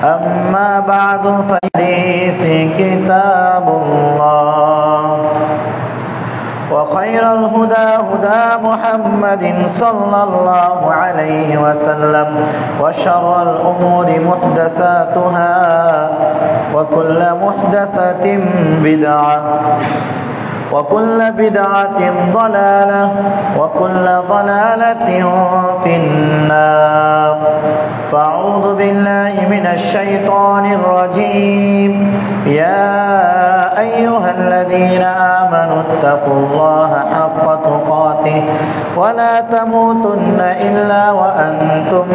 أما بعد فحديث كتاب الله وخير الهدى هدى محمد صلى الله عليه وسلم وشر الأمور محدثاتها وكل محدثة بدعة وكل بدعة ضلالة وكل ضلالة في النار فأعوذ بالله من الشيطان الرجيم يا أيها الذين آمنوا اتقوا الله حق تقاته ولا تموتن إلا وأنتم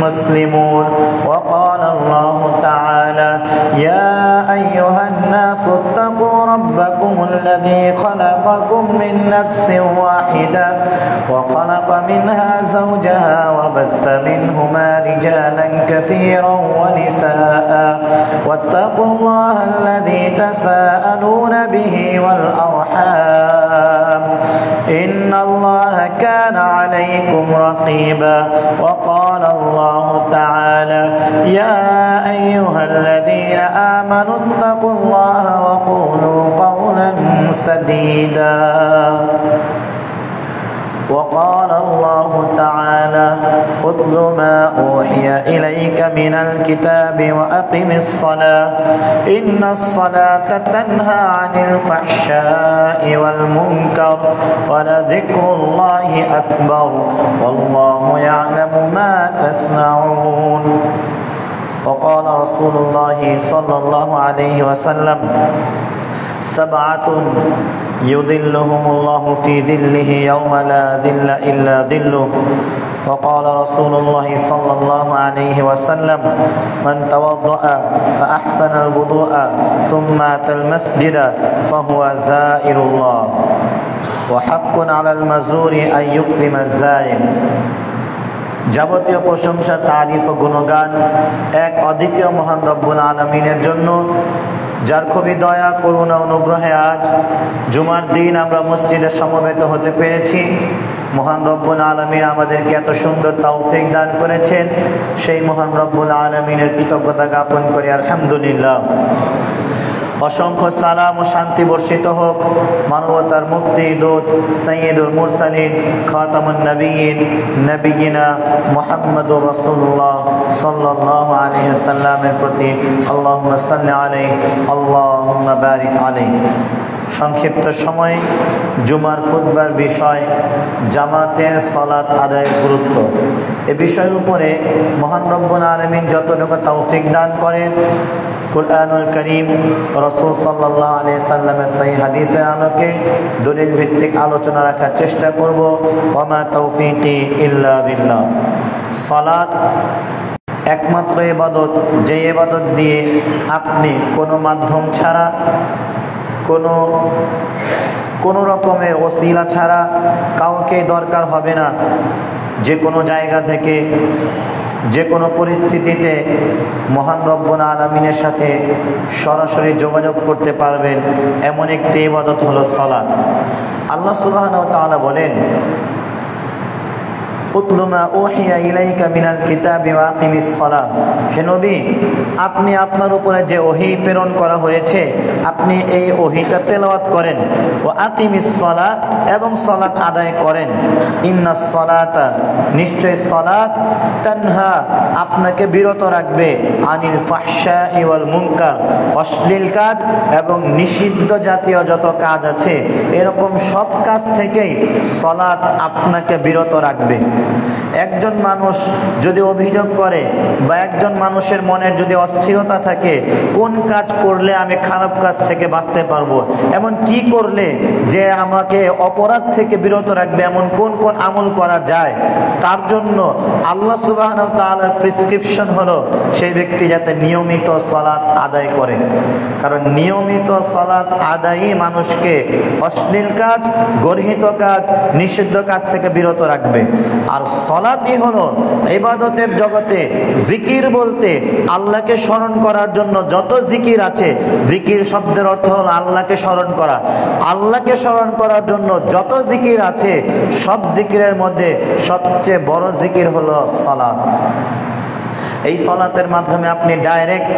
مسلمون وقال الله تعالى يا أيها الناس اتقوا ربكم الذي خلقكم من نفس واحدة وخلق منها زوجها وبث منهما رجالا كثيرا ونساء واتقوا الله الذي تساءلون به والأرحام إن الله كان عليكم رقيبا وقال الله تعالى يا أيها الذين آمنوا اتقوا الله وقولوا قولا سديدا وقال الله تعالى اتل ما أوحي إليك من الكتاب وأقم الصلاة إن الصلاة تنهى عن الفحشاء والمنكر ولذكر الله أكبر والله يعلم ما تصنعون وقال رسول الله صلى الله عليه وسلم سبعة يظلهم الله في ظله يوم لا ظل إلا ظله وقال رسول الله صلى الله عليه وسلم من توضأ فأحسن الوضوء ثم أتى المسجد فهو زائر الله وحق على المزور أن يكرم الزائر যাবতীয় প্রশংসা তারিফ ও গুণগান এক অদ্বিতীয় মহান রব্বুল আলামিনের জন্য, যার খুবই দয়া করুণা অনুগ্রহে আজ জুমার দিন আমরা মসজিদে সমবেত হতে পেরেছি। মহান রব্বুল আলামিন আমাদেরকে এত সুন্দর তৌফিক দান করেছেন, সেই মহান রব্বুল আলামিনের কৃতজ্ঞতা জ্ঞাপন করি আলহামদুলিল্লাহ। অসংখ্য সালাম ও শান্তি বর্ষিত হোক মানবতার মুক্তি দূত সাইয়্যিদুল মুরসালিন খাতামুন নবিয়্যিন নবিয়িনা মুহাম্মদুর রাসূলুল্লাহ সাল্লাল্লাহু আলাইহি ওয়াসাল্লামের প্রতি। আল্লাহুম্মা সাল্লি আলাইহি আল্লাহুম্মা বারিক আলাইহি। সংক্ষিপ্ত সময়ে জুমার খুতবার বিষয় জামাতে সালাত আদায়ের গুরুত্ব। এ বিষয়ের উপরে মহান রব্বুল আলামিন যতটুকু তৌফিক দান করেন, কুরআনুল কারীম, রাসূল সাল্লাল্লাহু আলাইহি সাল্লামের সহিহ হাদিসের আলোকে দলিল ভিত্তিক আলোচনা রাখার চেষ্টা করব। ওয়া মা তৌফিকি ইল্লা বিল্লাহ। সালাত একমাত্র ইবাদত, যে ইবাদত দিয়ে আপনি কোনো মাধ্যম ছাড়া, কোনো রকমের ওসিলা ছাড়া কাউকে দরকার হবে না, যে কোনো জায়গা থেকে যে কোনো পরিস্থিতিতে মহান রব্বুল আলামিনের সাথে সরাসরি যোগাযোগ করতে পারবেন, এমন একটি ইবাদত হলো সালাত। আল্লাহ সুবহানাহু ওয়া তাআলা বলেন, উতলু মা উহিয়া ইলাইকা মিনাল কিতাবি ওয়া আকিমিস সালাহ। হে নবী, আপনি আপনার উপরে যে ওহী প্রেরণ করা হয়েছে, আপনি এই ওহীটা তেলাওয়াত করেন। ওয়া আকিমিস সালাহ, এবং সালাত আদায় করেন। ইন্নাস সালাতা, নিশ্চয় সালাত, তানহা, আপনাকে বিরত রাখবে, আনিল ফাহশাই ওয়াল মুনকার, অশ্লীল কাজ এবং নিষিদ্ধ জাতীয় যত কাজ আছে এরকম সব কাজ থেকেই সালাত আপনাকে বিরত রাখবে। একজন মানুষ যদি অভিযোগ করে বা একজন মানুষের মনের যদি অস্থিরতা থাকে, কোন কাজ করলে আমি খারাপ কাজ থেকে বাঁচতে পারবো, এমন কি করলে যে আমাকে অপরাধ থেকে বিরত রাখবে, এমন কোন কোন আমল করা যায়, তার জন্য আল্লাহ সুবহানাহু ওয়া তাআলার প্রেসক্রিপশন হলো সেই ব্যক্তি যাতে নিয়মিত সালাত আদায় করে। কারণ নিয়মিত সালাত আদায়ই মানুষকে অশ্লীল কাজ, গর্হিত কাজ, নিষিদ্ধ কাজ থেকে বিরত রাখবে। আর সালাতই হলো ইবাদতের জগতে জিকির বলতে আল্লাহকে স্মরণ করার জন্য যত জিকির আছে, জিকির শব্দের অর্থ হলো আল্লাহকে স্মরণ করা। আল্লাহকে স্মরণ করার জন্য যত জিকির আছে, সব জিকিরের মধ্যে সবচেয়ে বড় জিকির হলো সালাত। এই সালাতের মাধ্যমে আপনি ডাইরেক্ট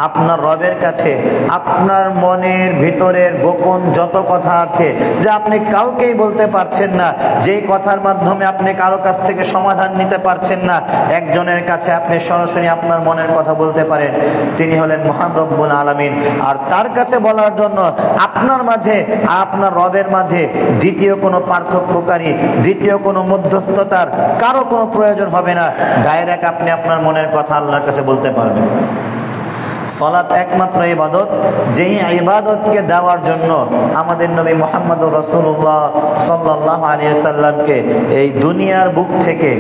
আপনার রবের কাছে আপনার মনের ভিতরের গোপন যত কথা আছে, যা আপনি কাউকেই বলতে পারছেন না, যেই কথার মাধ্যমে আপনি কারো কাছ থেকে সমাধান নিতে পারছেন না, একজনের কাছে আপনি সরাসরি আপনার মনের কথা বলতে পারেন। তিনি হলেন মহান রব্বুল আলামিন। আর তার কাছে বলার জন্য আপনার মাঝে আপনার রবের মাঝে দ্বিতীয় কোনো পার্থক্যকারী, দ্বিতীয় কোনো মধ্যস্থতার কারো কোনো প্রয়োজন হবে না। ডাইরেক্ট আপনি আপনার মনের কথা আল্লাহর কাছে বলতে পারবেন। সালাত একমাত্র ইবাদত, যেই ইবাদতকে দেওয়ার জন্য আমাদের নবী মুহাম্মদুর রাসূলুল্লাহ সাল্লাল্লাহু আলাইহি সাল্লামকে এই দুনিয়ার বুক থেকে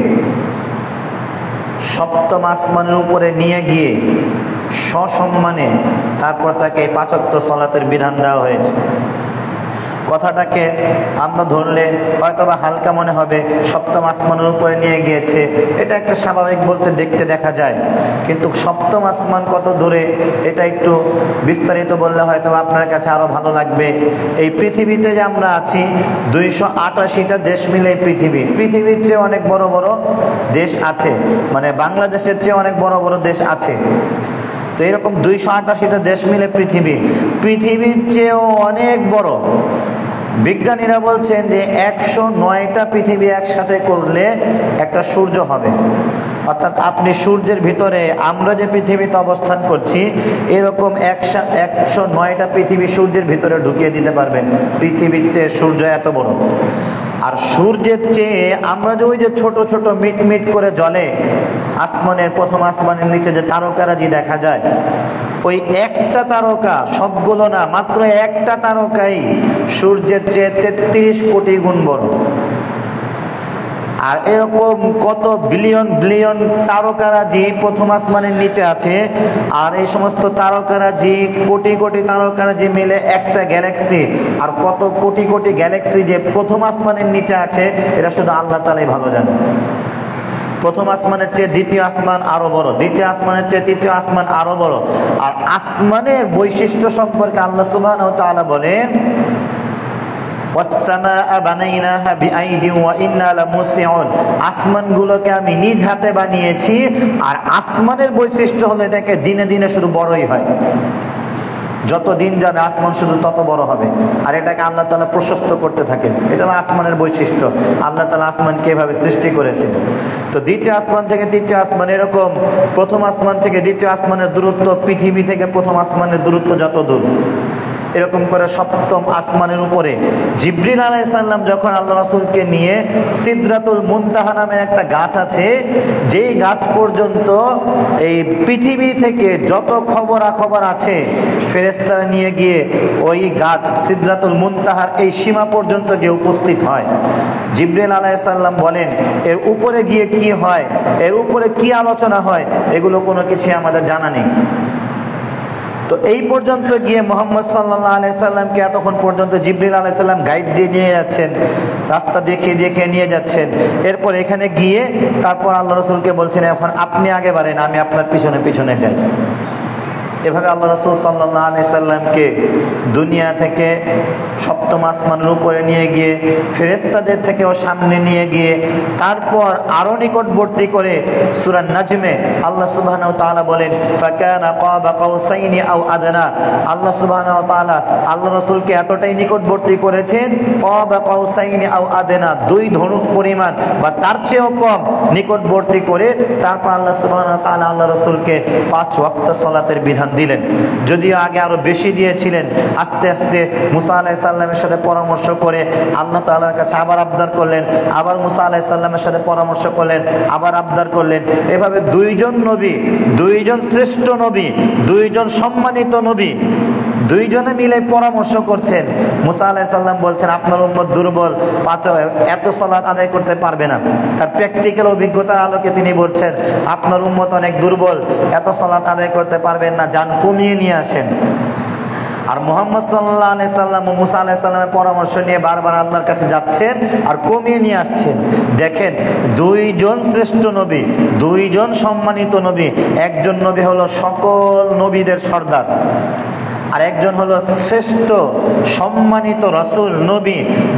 সপ্তম আসমানের উপরে নিয়ে গিয়ে সসম্মানে তারপর তাকে 5 ওয়াক্ত সালাতের বিধান দেওয়া হয়েছে। কথাটাকে আমরা ধরলে হয়তোবা হালকা মনে হবে, সপ্তম আসমানের উপরে নিয়ে গিয়েছে, এটা একটা স্বাভাবিক বলতে দেখতে দেখা যায়। কিন্তু সপ্তম আসমান কত দূরে, এটা একটু বিস্তারিত বললে হয়তো আপনার কাছে আরো ভালো লাগবে। এই পৃথিবীতে যে আমরা আছি, 288টা দেশ মিলে পৃথিবীর চেয়ে অনেক বড় বড় দেশ আছে, মানে বাংলাদেশের চেয়ে অনেক বড় বড় দেশ আছে। তো এরকম 288টা দেশ মিলে পৃথিবীর চেয়েও অনেক বড়। বিজ্ঞানীরা বলছেন যে 109টা পৃথিবী একসাথে করলে একটা সূর্য হবে। অর্থাৎ আপনি সূর্যের ভিতরে, আমরা যে পৃথিবীতে অবস্থান করছি, এরকম 109টা পৃথিবী সূর্যের ভিতরে ঢুকিয়ে দিতে পারবেন। পৃথিবীর চেয়ে সূর্য এত বড়। আর সূর্যের চেয়ে আমরা যে ওই যে ছোট ছোট মিট করে জ্বলে আসমানের, প্রথম আসমানের নিচে যে তারকারাজি দেখা যায়, ওই একটা তারকা, সবগুলো না, মাত্র একটা তারকাই সূর্যের চেয়ে 33 কোটি গুণ বড়। আর এরকম কত বিলিয়ন বিলিয়ন তারকারাজি প্রথম আসমানের নিচে আছে। আর এই সমস্ত তারকারাজি, কোটি কোটি তারকারাজি মিলে একটা গ্যালাক্সি। আর কত কোটি কোটি গ্যালাক্সি যে প্রথম আসমানের নিচে আছে, এটা শুধু আল্লাহ তাআলাই ভালো জানে। প্রথম আসমানের চেয়ে দ্বিতীয় আসমান আরো বড়, দ্বিতীয় আসমানের চেয়ে তৃতীয় আসমান আরো বড়। আর আসমানের বৈশিষ্ট্য সম্পর্কে আল্লাহ সুবহানাহু ওয়া তাআলা বলেন, আসমানগুলোকে আমি নিজ হাতে বানিয়েছি। আর আসমানের বৈশিষ্ট্য হলো এটাকে দিনে দিনে শুধু বড়ই হয়। যত দিন যাবে আসমান শুধু তত বড় হবে। আর এটাকে আল্লাহ তাআলা প্রশস্ত করতে থাকেন। এটা হলো আসমানের বৈশিষ্ট্য। আল্লাহ তাআলা আসমানকে এভাবে সৃষ্টি করেছেন। তো দ্বিতীয় আসমান থেকে তৃতীয় আসমান, এরকম প্রথম আসমান থেকে দ্বিতীয় আসমানের দূরত্ব পৃথিবী থেকে প্রথম আসমানের দূরত্ব যত দূর, এরকম করে সপ্তম আসমানের উপরে জিবরিল আলাইহিস সালাম যখন আল্লাহ রাসূলকে নিয়ে সিদরাতুল মুনতাহা নামের একটা গাছ আছে, যেই গাছ পর্যন্ত এই পৃথিবী থেকে যত খবরাখবর আছে ফেরেশতারা নিয়ে গিয়ে ওই গাছ সিদরাতুল মুনতাহার এই সীমা পর্যন্ত গিয়ে উপস্থিত হয়। জিবরিল আলাইহিস সালাম বলেন, এর উপরে গিয়ে কি হয়, এর উপরে কি আলোচনা হয়, এগুলো কোনো কিছু আমাদের জানা নেই। তো এই পর্যন্ত গিয়ে মুহাম্মদ সাল্লাল্লাহু আলাইহি সাল্লামকে এতক্ষণ পর্যন্ত জিবরিল আলাইহিস সালাম গাইড দিয়ে নিয়ে যাচ্ছেন, রাস্তা দেখিয়ে দেখিয়ে নিয়ে যাচ্ছেন। এরপর এখানে গিয়ে তারপর আল্লাহ রাসূলকে বলছেন, এখন আপনি আগে বাড়েন, আমি আপনার পিছনে পিছনে যাই। এভাবে আল্লাহ রাসূল সাল্লাল্লাহু আলাইহি সাল্লামকে দুনিয়া থেকে সপ্তম আসমানের উপরে নিয়ে গিয়ে ফেরেশতাদের থেকেও সামনে নিয়ে গিয়ে তারপর আরো নিকটবর্তী করে সূরা নাজমে আল্লাহ সুবহানাহু ওয়া তাআলা বলেন, ফাকানা কাবা কাউসাইনি আও আদনা। আল্লাহ সুবহানাহু ওয়া তাআলা আল্লাহ রাসূলকে এতটাই নিকটবর্তী করেছেন, কাবা কাউসাইনি আও আদনা, 2 ধনুক পরিমাণ বা তার চেয়েও কম নিকটবর্তী করে তারপর আল্লাহ সুবহানাহু ওয়া তাআলা আল্লাহ রাসূলকে 5 ওয়াক্ত সালাতের বিধান দিলেন। যদিও আগে আরো বেশি দিয়েছিলেন। আস্তে আস্তে মুসা আলাইহিস সালামের সাথে পরামর্শ করে আল্লাহ তাআলার কাছে আবার আবদার করলেন, আবার মুসা আলাইহিস সালামের সাথে পরামর্শ করলেন, আবার আবদার করলেন। এভাবে 2 জন নবী, 2 জন শ্রেষ্ঠ নবী, 2 জন সম্মানিত নবী, 2 জনে মিলে পরামর্শ করছেন। মুসা আলাইহিস সালাম বলছেন, আপনার উম্মত দুর্বল, এত সালাত আদায় করতে পারবে না। তার প্র্যাকটিক্যাল অভিজ্ঞতার আলোকে তিনি বলছেন, আপনার উম্মত অনেক দুর্বল, এত সালাত আদায় করতে পারবেন না, যান কমিয়ে নিয়ে আসেন। আর মুহাম্মদ সাল্লাল্লাহু আলাইহি সাল্লাম ও মুসা আলাইহিস সালামের পরামর্শ নিয়ে বারবার আল্লাহর কাছে যাচ্ছেন আর কমিয়ে নিয়ে আসছেন। দেখেন, 2 জন শ্রেষ্ঠ নবী, 2 জন সম্মানিত নবী। একজন নবী হলো সকল নবীদের সর্দার, আর একজন হলো শ্রেষ্ঠ সম্মানিত রাসূল নবী,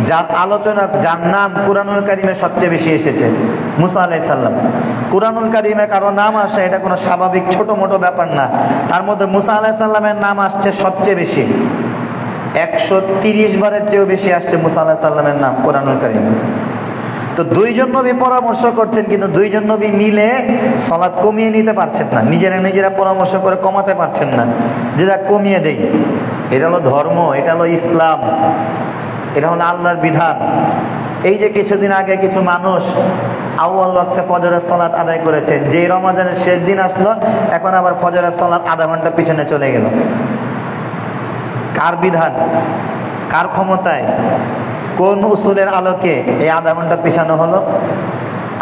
যার আলোচনা, যার নাম কুরআনুল কারীমে সবচেয়ে বেশি এসেছে, মুসা আলাইহিস সালাম। কুরআনুল কারীমে কারো নাম আসে এটা কোনো স্বাভাবিক ছোট মোটো ব্যাপার না, তার মধ্যে মুসা আলাইহিস সালামের নাম আসছে সবচেয়ে বেশি। 130 বারের চেয়েও বেশি আসছে মুসা আলাইহিস সালামের নাম কুরআনুল কারীমে। তো দুইজন নবী পরামর্শ করছেন, কিন্তু দুইজন নবী মিলে সালাত কমিয়ে নিতে পারছেন না, নিজেরা পরামর্শ করে কমাতে পারছেন না, যে যা কমিয়ে দেই। এটা হলো ধর্ম, এটা হলো ইসলাম, এটা হলো আল্লাহর বিধান। এই যে কিছুদিন আগে কিছু মানুষ আউয়াল ওয়াক্তে ফজরের সালাত আদায় করেছেন, যে রমজানের শেষ দিন আসলো, এখন আবার ফজরের সালাত আধা ঘন্টা পিছনে চলে গেল। কার বিধান, কার ক্ষমতায়, কোন উসুলের আলোকে এই আধা ঘন্টা পিছানো হলো?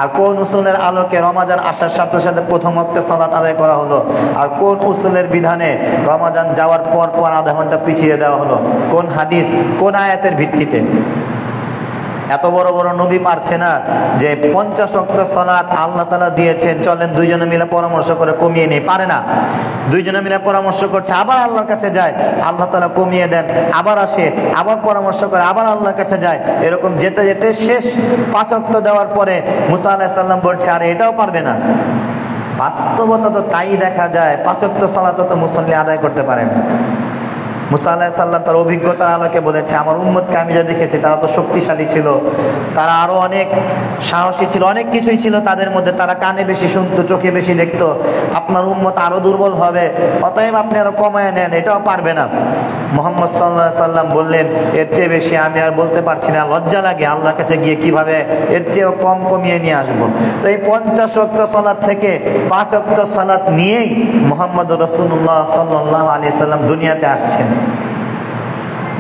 আর কোন উসুলের আলোকে রমাজান আসার সাথে সাথে প্রথম ওয়াক্তে সালাত আদায় করা হলো? আর কোন উসুলের বিধানে রমাজান যাওয়ার পর পর আধা ঘন্টা পিছিয়ে দেওয়া হলো? কোন হাদিস, কোন আয়াতের ভিত্তিতে? এত বড় বড় নবী পারছে না যে 50 ওয়াক্ত সালাত আল্লাহ তাআলা দিয়েছেন, চলেন দুইজনে মিলে পরামর্শ করে কমিয়ে নেই, পারে না। দুইজনে মিলে পরামর্শ করছে, আবার আল্লাহর কাছে যায়, আল্লাহ তাআলা কমিয়ে দেন, আবার আসে, আবার পরামর্শ করে, আবার আল্লাহর কাছে যায়। এরকম যেতে যেতে শেষ 5 ওয়াক্ত দেওয়ার পরে মুসা আলাইহিস সালাম বলছে, আরে এটাও পারবে না। বাস্তবতা তো তাই দেখা যায়, 5 ওয়াক্ত সালাত তো মুসল্লি আদায় করতে পারে না। মুসা আলাইহিস সালাম তার অভিজ্ঞতার আলোকে বলেছে, আমার উম্মতকে আমি যা দেখেছি তারা তো শক্তিশালী ছিল, তারা আরো অনেক সাহসী ছিল, অনেক কিছুই ছিল তাদের মধ্যে, তারা কানে বেশি শুনতো, চোখে বেশি দেখতো। আপনার উম্মত আরো দুর্বল হবে, অতএব আপনি আরো কমায় নেন, এটাও পারবে না। মুহাম্মদ সাল্লাল্লাহু আলাইহি সাল্লাম বললেন, এর চেয়ে বেশি আমি আর বলতে পারছি না, লজ্জা লাগে, আল্লাহর কাছে গিয়ে কিভাবে এর চেয়েও কম কমিয়ে নিয়ে আসবো। তো এই 50 ওয়াক্ত সালাত থেকে 5 ওয়াক্ত সালাত নিয়েই মুহাম্মদ রাসূলুল্লাহ সাল্লাল্লাহু আলাইহি সাল্লাম দুনিয়াতে আসছেন।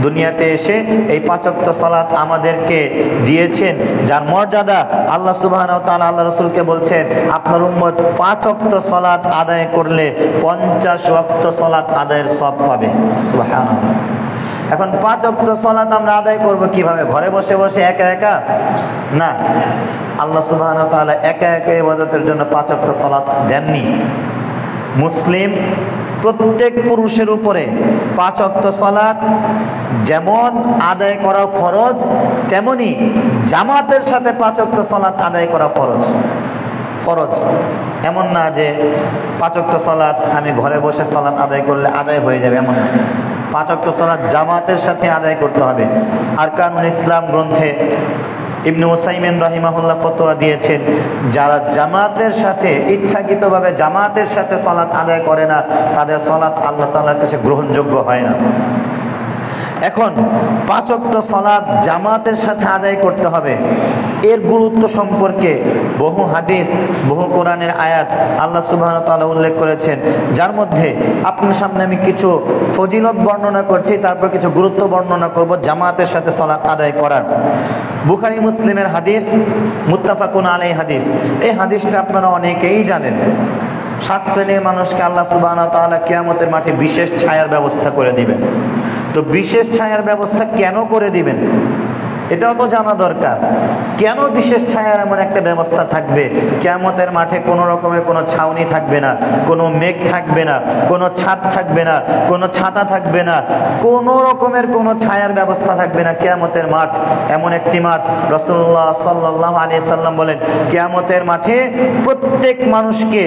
দুনিয়াতে এসে এই 5 ওয়াক্ত সালাত আমাদেরকে দিয়েছেন, যার মর্যাদা আল্লাহ সুবহানাহু ওয়া তাআলা আল্লাহ রাসূলকে বলছেন, আপনার উম্মত 5 ওয়াক্ত সালাত আদায় করলে 50 ওয়াক্ত সালাত আদায়ের সওয়াব পাবে। সুবহানাল্লাহ। এখন 5 ওয়াক্ত সালাত আমরা আদায় করব কিভাবে? ঘরে বসে বসে একা একা? না, আল্লাহ সুবহানাহু ওয়া তাআলা একা একা ইবাদতের জন্য 5 ওয়াক্ত সালাত দেননি। মুসলিম প্রত্যেক পুরুষের উপরে 5 ওয়াক্ত সালাত যেমন আদায় করা ফরজ, তেমনি জামাতের সাথে 5 ওয়াক্ত সালাত আদায় করা ফরজ। ফরজ এমন না যে 5 ওয়াক্ত সালাত আমি ঘরে বসে সালাত আদায় করলে আদায় হয়ে যাবে, এমন না। 5 ওয়াক্ত সালাত জামাতের সাথে আদায় করতে হবে। আরকানুল ইসলাম গ্রন্থে ইবনে উসাইমিন রাহিমাহুল্লাহ ফতোয়া দিয়েছেন, যারা জামাতের সাথে ইচ্ছাকৃতভাবে জামাতের সাথে সালাত আদায় করে না, তাদের সালাত আল্লাহ তাআলার কাছে গ্রহণযোগ্য হয় না। এখন 5 ওয়াক্ত সালাত জামাতের সাথে আদায় করতে হবে, এর গুরুত্ব সম্পর্কে বহু হাদিস, বহু কোরআনের আয়াত আল্লাহ সুবহানাহু ওয়া তাআলা উল্লেখ করেছেন, যার মধ্যে আপনার সামনে আমি কিছু ফজিলত বর্ণনা করছি, তারপর কিছু গুরুত্ব বর্ণনা করব জামাতের সাথে সালাত আদায় করার। বুখারী মুসলিমের হাদিস, মুত্তাফাকুন আলাইহি হাদিস। এই হাদিসটা আপনারা অনেকেই জানেন। 7 শ্রেণীর মানুষকে আল্লাহ সুবহানাহু ওয়া তাআলা কিয়ামতের মাঠে বিশেষ ছায়ার ব্যবস্থা করে দিবেন। তো বিশেষ ছায়ার ব্যবস্থা কেন করে দিবেন এটাও তো জানা দরকার। কেন বিশেষ ছায়ার এমন একটা ব্যবস্থা থাকবে? কিয়ামতের মাঠে কোনো রকমের কোনো ছাউনি থাকবে না, কোনো মেঘ থাকবে না, কোনো ছাদ থাকবে না, কোনো ছাতা থাকবে না, কোনো রকমের কোনো ছায়ার ব্যবস্থা থাকবে না। কিয়ামতের মাঠ এমন একটি মাঠ, রাসূলুল্লাহ সাল্লাল্লাহু আলাইহি সাল্লাম বলেন, কিয়ামতের মাঠে প্রত্যেক মানুষকে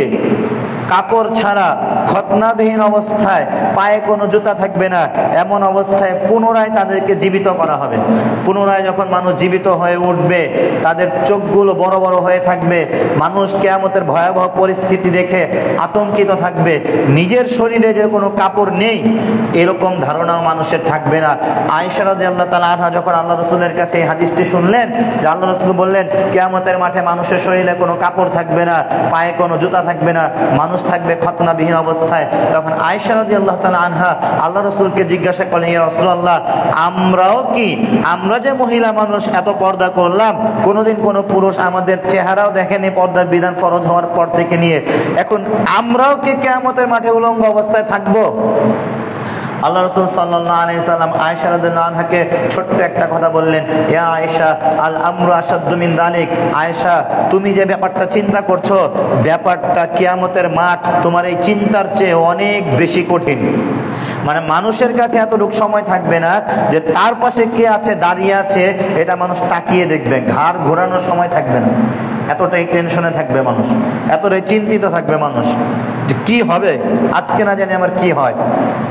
কাপড় ছাড়া খতনাবিহীন অবস্থায়, পায়ে কোনো জুতা থাকবে না, এমন অবস্থায় পুনরায় তাদেরকে জীবিত করা হবে। পুনরায় যখন মানুষ জীবিত হয়ে উঠবে, তাদের চোখগুলো বড় বড় হয়ে থাকবে। মানুষ কিয়ামতের ভয়াবহ পরিস্থিতি দেখে আতঙ্কিত থাকবে। নিজের শরীরে যে কোনো কাপড় নেই এরকম ধারণাও মানুষের থাকবে না। আয়েশা রাদিয়াল্লাহু তাআলা আনহা যখন আল্লাহ রাসূলের কাছে এই হাদিসটি শুনলেন, যে আল্লাহ রাসূল বললেন কিয়ামতের মাঠে মানুষের শরীরে কোনো কাপড় থাকবে না, পায়ে কোনো জুতা থাকবে না, মানুষ থাকবে খতনাবিহীন অবস্থায়, তখন আয়েশা রাদিয়াল্লাহু তাআলা আনহা আল্লাহ রাসূলকে জিজ্ঞাসা করলেন, ইয়া রাসূলুল্লাহ, আমরাও কি, আমরা যে মহিলা মানুষ এত পর্দা করলাম, কোনোদিন কোনো পুরুষ আমাদের চেহারাও দেখেনি পর্দার বিধান ফরজ হওয়ার পর থেকে নিয়ে, এখন আমরাও কি কিয়ামতের মাঠে উলঙ্গ অবস্থায় থাকবো? আল্লাহ রাসূল সাল্লাল্লাহু আলাইহি সাল্লাম আয়েশা রাদিয়াল্লাহু আনহাকে ছোট্ট একটা কথা বললেন, ইয়া আয়েশা, আল আমরু আশাদ্দু মিন যালিক। আয়েশা, তুমি যে ব্যাপারটা চিন্তা করছো, ব্যাপারটা কিয়ামতের মাঠ তোমার এই চিন্তার চেয়ে অনেক বেশি কঠিন। মানে মানুষের কাছে এতটুকু সময় থাকবে না যে তার পাশে কে আছে, দাঁড়িয়ে আছে, এটা মানুষ তাকিয়ে দেখবে, ঘাড় ঘোরানোর সময় থাকবে না। এতটাই টেনশনে থাকবে মানুষ, এতটাই চিন্তিত থাকবে মানুষ যে কি হবে, আজকে না জানি আমার কি হয়,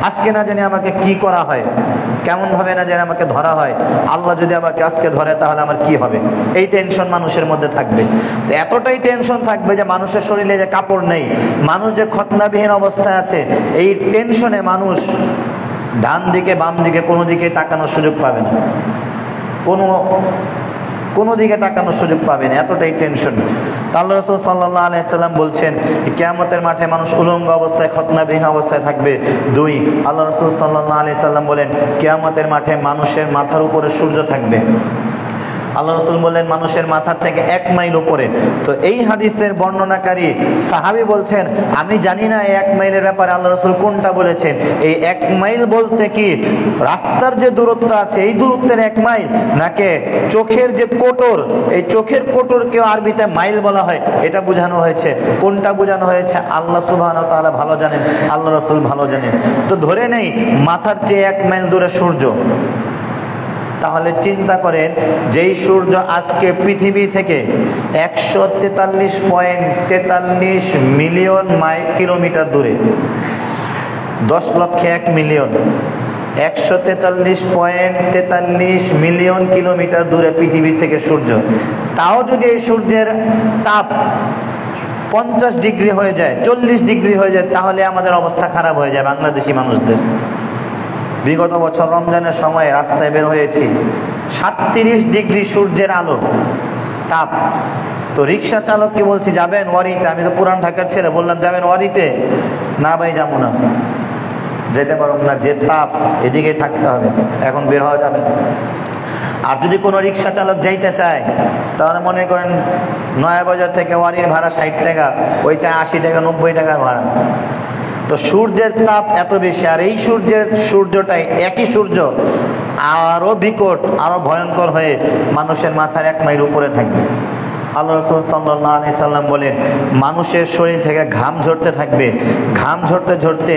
আজকে না জানি আমাকে কি করা হয়, কেমন ভাবে না জানি আমাকে ধরা হয়, আল্লাহ যদি আমাকে আজকে ধরে তাহলে আমার কি হবে, এই টেনশন মানুষের মধ্যে থাকবে। তো এতটাই টেনশন থাকবে যে মানুষের শরীরে যে কাপড় নেই, মানুষ যে খতনাবিহীন অবস্থায় আছে, এই টেনশনে মানুষ ডান দিকে বাম দিকে কোনো দিকে তাকানোর সুযোগ পাবে না, কোনো দিকে তাকানোর সুযোগ পাবে না, এতটাই টেনশন। আল্লাহ রাসূল সাল্লাল্লাহু আলাইহি সাল্লাম বলছেন কিয়ামতের মাঠে মানুষ উলঙ্গ অবস্থায় খতনাবিহীন অবস্থায় থাকবে। 2, আল্লাহ রাসূল সাল্লাল্লাহু আলাইহি সাল্লাম বলেন কিয়ামতের মাঠে মানুষের মাথার উপরে সূর্য থাকবে। আল্লাহ রাসূল বললেন মানুষের মাথার থেকে 1 মাইল উপরে। তো এই হাদিসের বর্ণনাকারী সাহাবী বলছেন আমি জানি না এই 1 মাইলের ব্যাপারে আল্লাহ রাসূল কোনটা বলেছেন। এই 1 মাইল বলতে কি রাস্তার যে দূরত্ব আছে এই দূরত্বের 1 মাইল, নাকি চোখের যে কোটর, এই চোখের কোটরকে আরবিতে মাইল বলা হয়, এটা বোঝানো হয়েছে? কোনটা বোঝানো হয়েছে আল্লাহ সুবহানাহু ওয়া তাআলা ভালো জানেন, আল্লাহ রাসূল ভালো জানেন। তো ধরে নেই মাথার চেয়ে 1 মাইল দূরে সূর্য, তাহলে চিন্তা করেন যেই সূর্য আজকে পৃথিবী থেকে 143.43 মিলিয়ন কিলোমিটার দূরে, 10,01,000,000, 143.43 মিলিয়ন কিলোমিটার দূরে পৃথিবী থেকে সূর্য। তাও যদি এই সূর্যের তাপ 50 ডিগ্রি হয়ে যায়, 40 ডিগ্রি হয়ে যায়, তাহলে আমাদের অবস্থা খারাপ হয়ে যায় বাংলাদেশি মানুষদের। বিগত বছর রমজানের সময় রাস্তায় বের হয়েছি, 37 ডিগ্রি সূর্যের আলো তাপ। তো রিক্সা চালককে বলছি যাবেন ওয়ারিতে, আমি তো পুরান ঢাকার ছেলে, বললাম যাবেন ওয়ারিতে, না ভাই যাবো না, যেতে পারব না, যে তাপ এদিকে থাকতে হবে, এখন বের হওয়া যাবে না। আর যদি কোনো রিক্সা চালক যাইতে চায় তাহলে মনে করেন নয়াবাজার থেকে ওয়ারির ভাড়া 60 টাকা, ওই চায় 80 টাকা 90 টাকার ভাড়া। তো সূর্যের তাপ এত বেশি, আর এই সূর্যটাই একই সূর্য আরো বিকট, আরো ভয়ঙ্কর হয়ে মানুষের মাথার 1 মাইল উপরে থাকবে। আল্লাহ রাসূল সাল্লাল্লাহু আলাইহি সাল্লাম বলেন মানুষের শরীর থেকে ঘাম ঝরতে থাকবে, ঘাম ঝরতে ঝরতে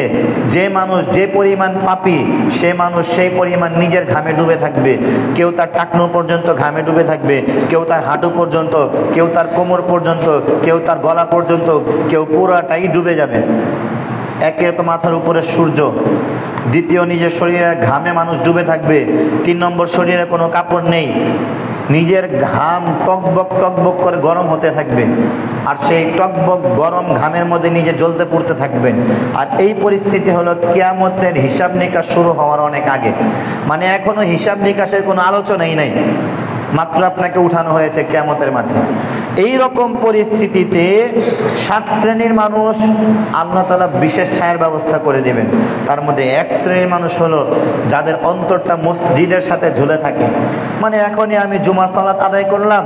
যে মানুষ যে পরিমাণ পাপী, সে মানুষ সেই পরিমাণ নিজের ঘামে ডুবে থাকবে। কেউ তার টাকনো পর্যন্ত ঘামে ডুবে থাকবে, কেউ তার হাঁটু পর্যন্ত, কেউ তার কোমর পর্যন্ত, কেউ তার গলা পর্যন্ত, কেউ পুরাটাই ডুবে যাবে। একে তো মাথার উপরে সূর্য, দ্বিতীয় নিজের শরীরের ঘামে মানুষ ডুবে থাকবে, 3 নম্বর শরীরে কোনো কাপড় নেই, নিজের ঘাম টকবক টকবক করে গরম হতে থাকবে, আর সেই টকবক গরম ঘামের মধ্যে নিজে জ্বলতে পড়তে থাকবেন। আর এই পরিস্থিতি হলো কিয়ামতের হিসাব নিকাশ শুরু হওয়ার অনেক আগে, মানে এখনো হিসাব নিকাশের কোনো আলোচনাই নাই, মাত্র আপনাকে উঠানো হয়েছে কিয়ামতের মাঠে। এই রকম পরিস্থিতিতে 7 শ্রেণীর মানুষ আল্লাহ তাআলা বিশেষ ছায়ার ব্যবস্থা করে দিবেন। তার মধ্যে 1 শ্রেণীর মানুষ হলো যাদের অন্তরটা মসজিদের সাথে ঝুলে থাকে, মানে এখনই আমি জুমার সালাত আদায় করলাম,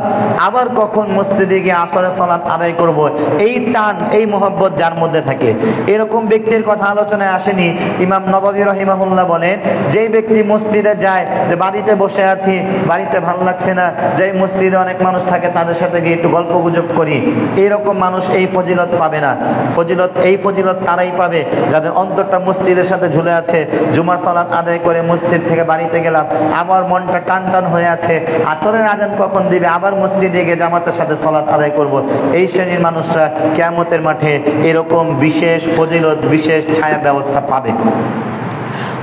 আবার কখন মসজিদে গিয়ে আসরের সালাত আদায় করব, এই টান এই মহব্বত যার মধ্যে থাকে। এরকম ব্যক্তির কথা আলোচনায় আসেনি। ইমাম নববী রাহিমাহুল্লাহ বলেন যেই ব্যক্তি মসজিদে যায়, যে বাড়িতে বসে আছি, বাড়িতে ভালো লাগছে না, যেই মসজিদে অনেক মানুষ থাকে তাদের সাথে গিয়ে একটু গল্প গুজব করি, এইরকম মানুষ এই ফজিলত পাবে না। এই ফজিলত তারাই পাবে যাদের অন্তরটা মসজিদের সাথে ঝুলে আছে। জুমার সালাত আদায় করে মসজিদ থেকে বাড়িতে গেলাম, আমার মনটা টান টান হয়ে আছে, আসরের আজান কখন দিবে, আবার মসজিদে গিয়ে জামাতের সাথে সালাত আদায় করব। এই শ্রেণীর মানুষরা কিয়ামতের মাঠে এরকম বিশেষ ফজিলত, বিশেষ ছায়ার ব্যবস্থা পাবে।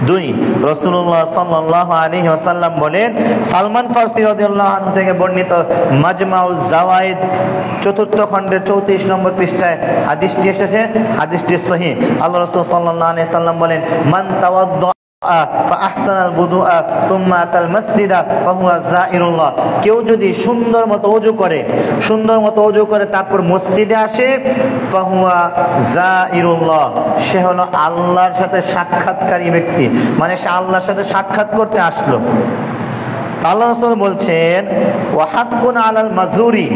2, রাসূলুল্লাহ সাল্লাল্লাহু আলাইহি ওয়াসাল্লাম বলেন, সালমান ফারসি রাদিয়াল্লাহু আনহু থেকে বর্ণিত মাজমাউজ জাওয়ায়েদ 4th খণ্ডের 34 নম্বর পৃষ্ঠায় হাদিসটি এসেছে, হাদিসটি সহিহ। আল্লাহ রাসূল সাল্লাল্লাহু আলাইহি ওয়াসাল্লাম বলেন, মান তাওয়াদ্দা ফাআহসানাল বুদুআ সুম্মা আতাল মাসজিদা ফাহুয়া যায়িরুল্লাহ, কেউ যদি সুন্দর মতো ওযু করে তারপর মসজিদে আসে, ফাহুয়া যায়িরুল্লাহ, সে হলো আল্লাহর সাথে সাক্ষাৎকারী ব্যক্তি, মানে সে আল্লাহর সাথে সাক্ষাৎ করতে আসলো। আল্লাহ রাসূল বলছেন ওয়া হাক্কুন আলাল মাজুরি,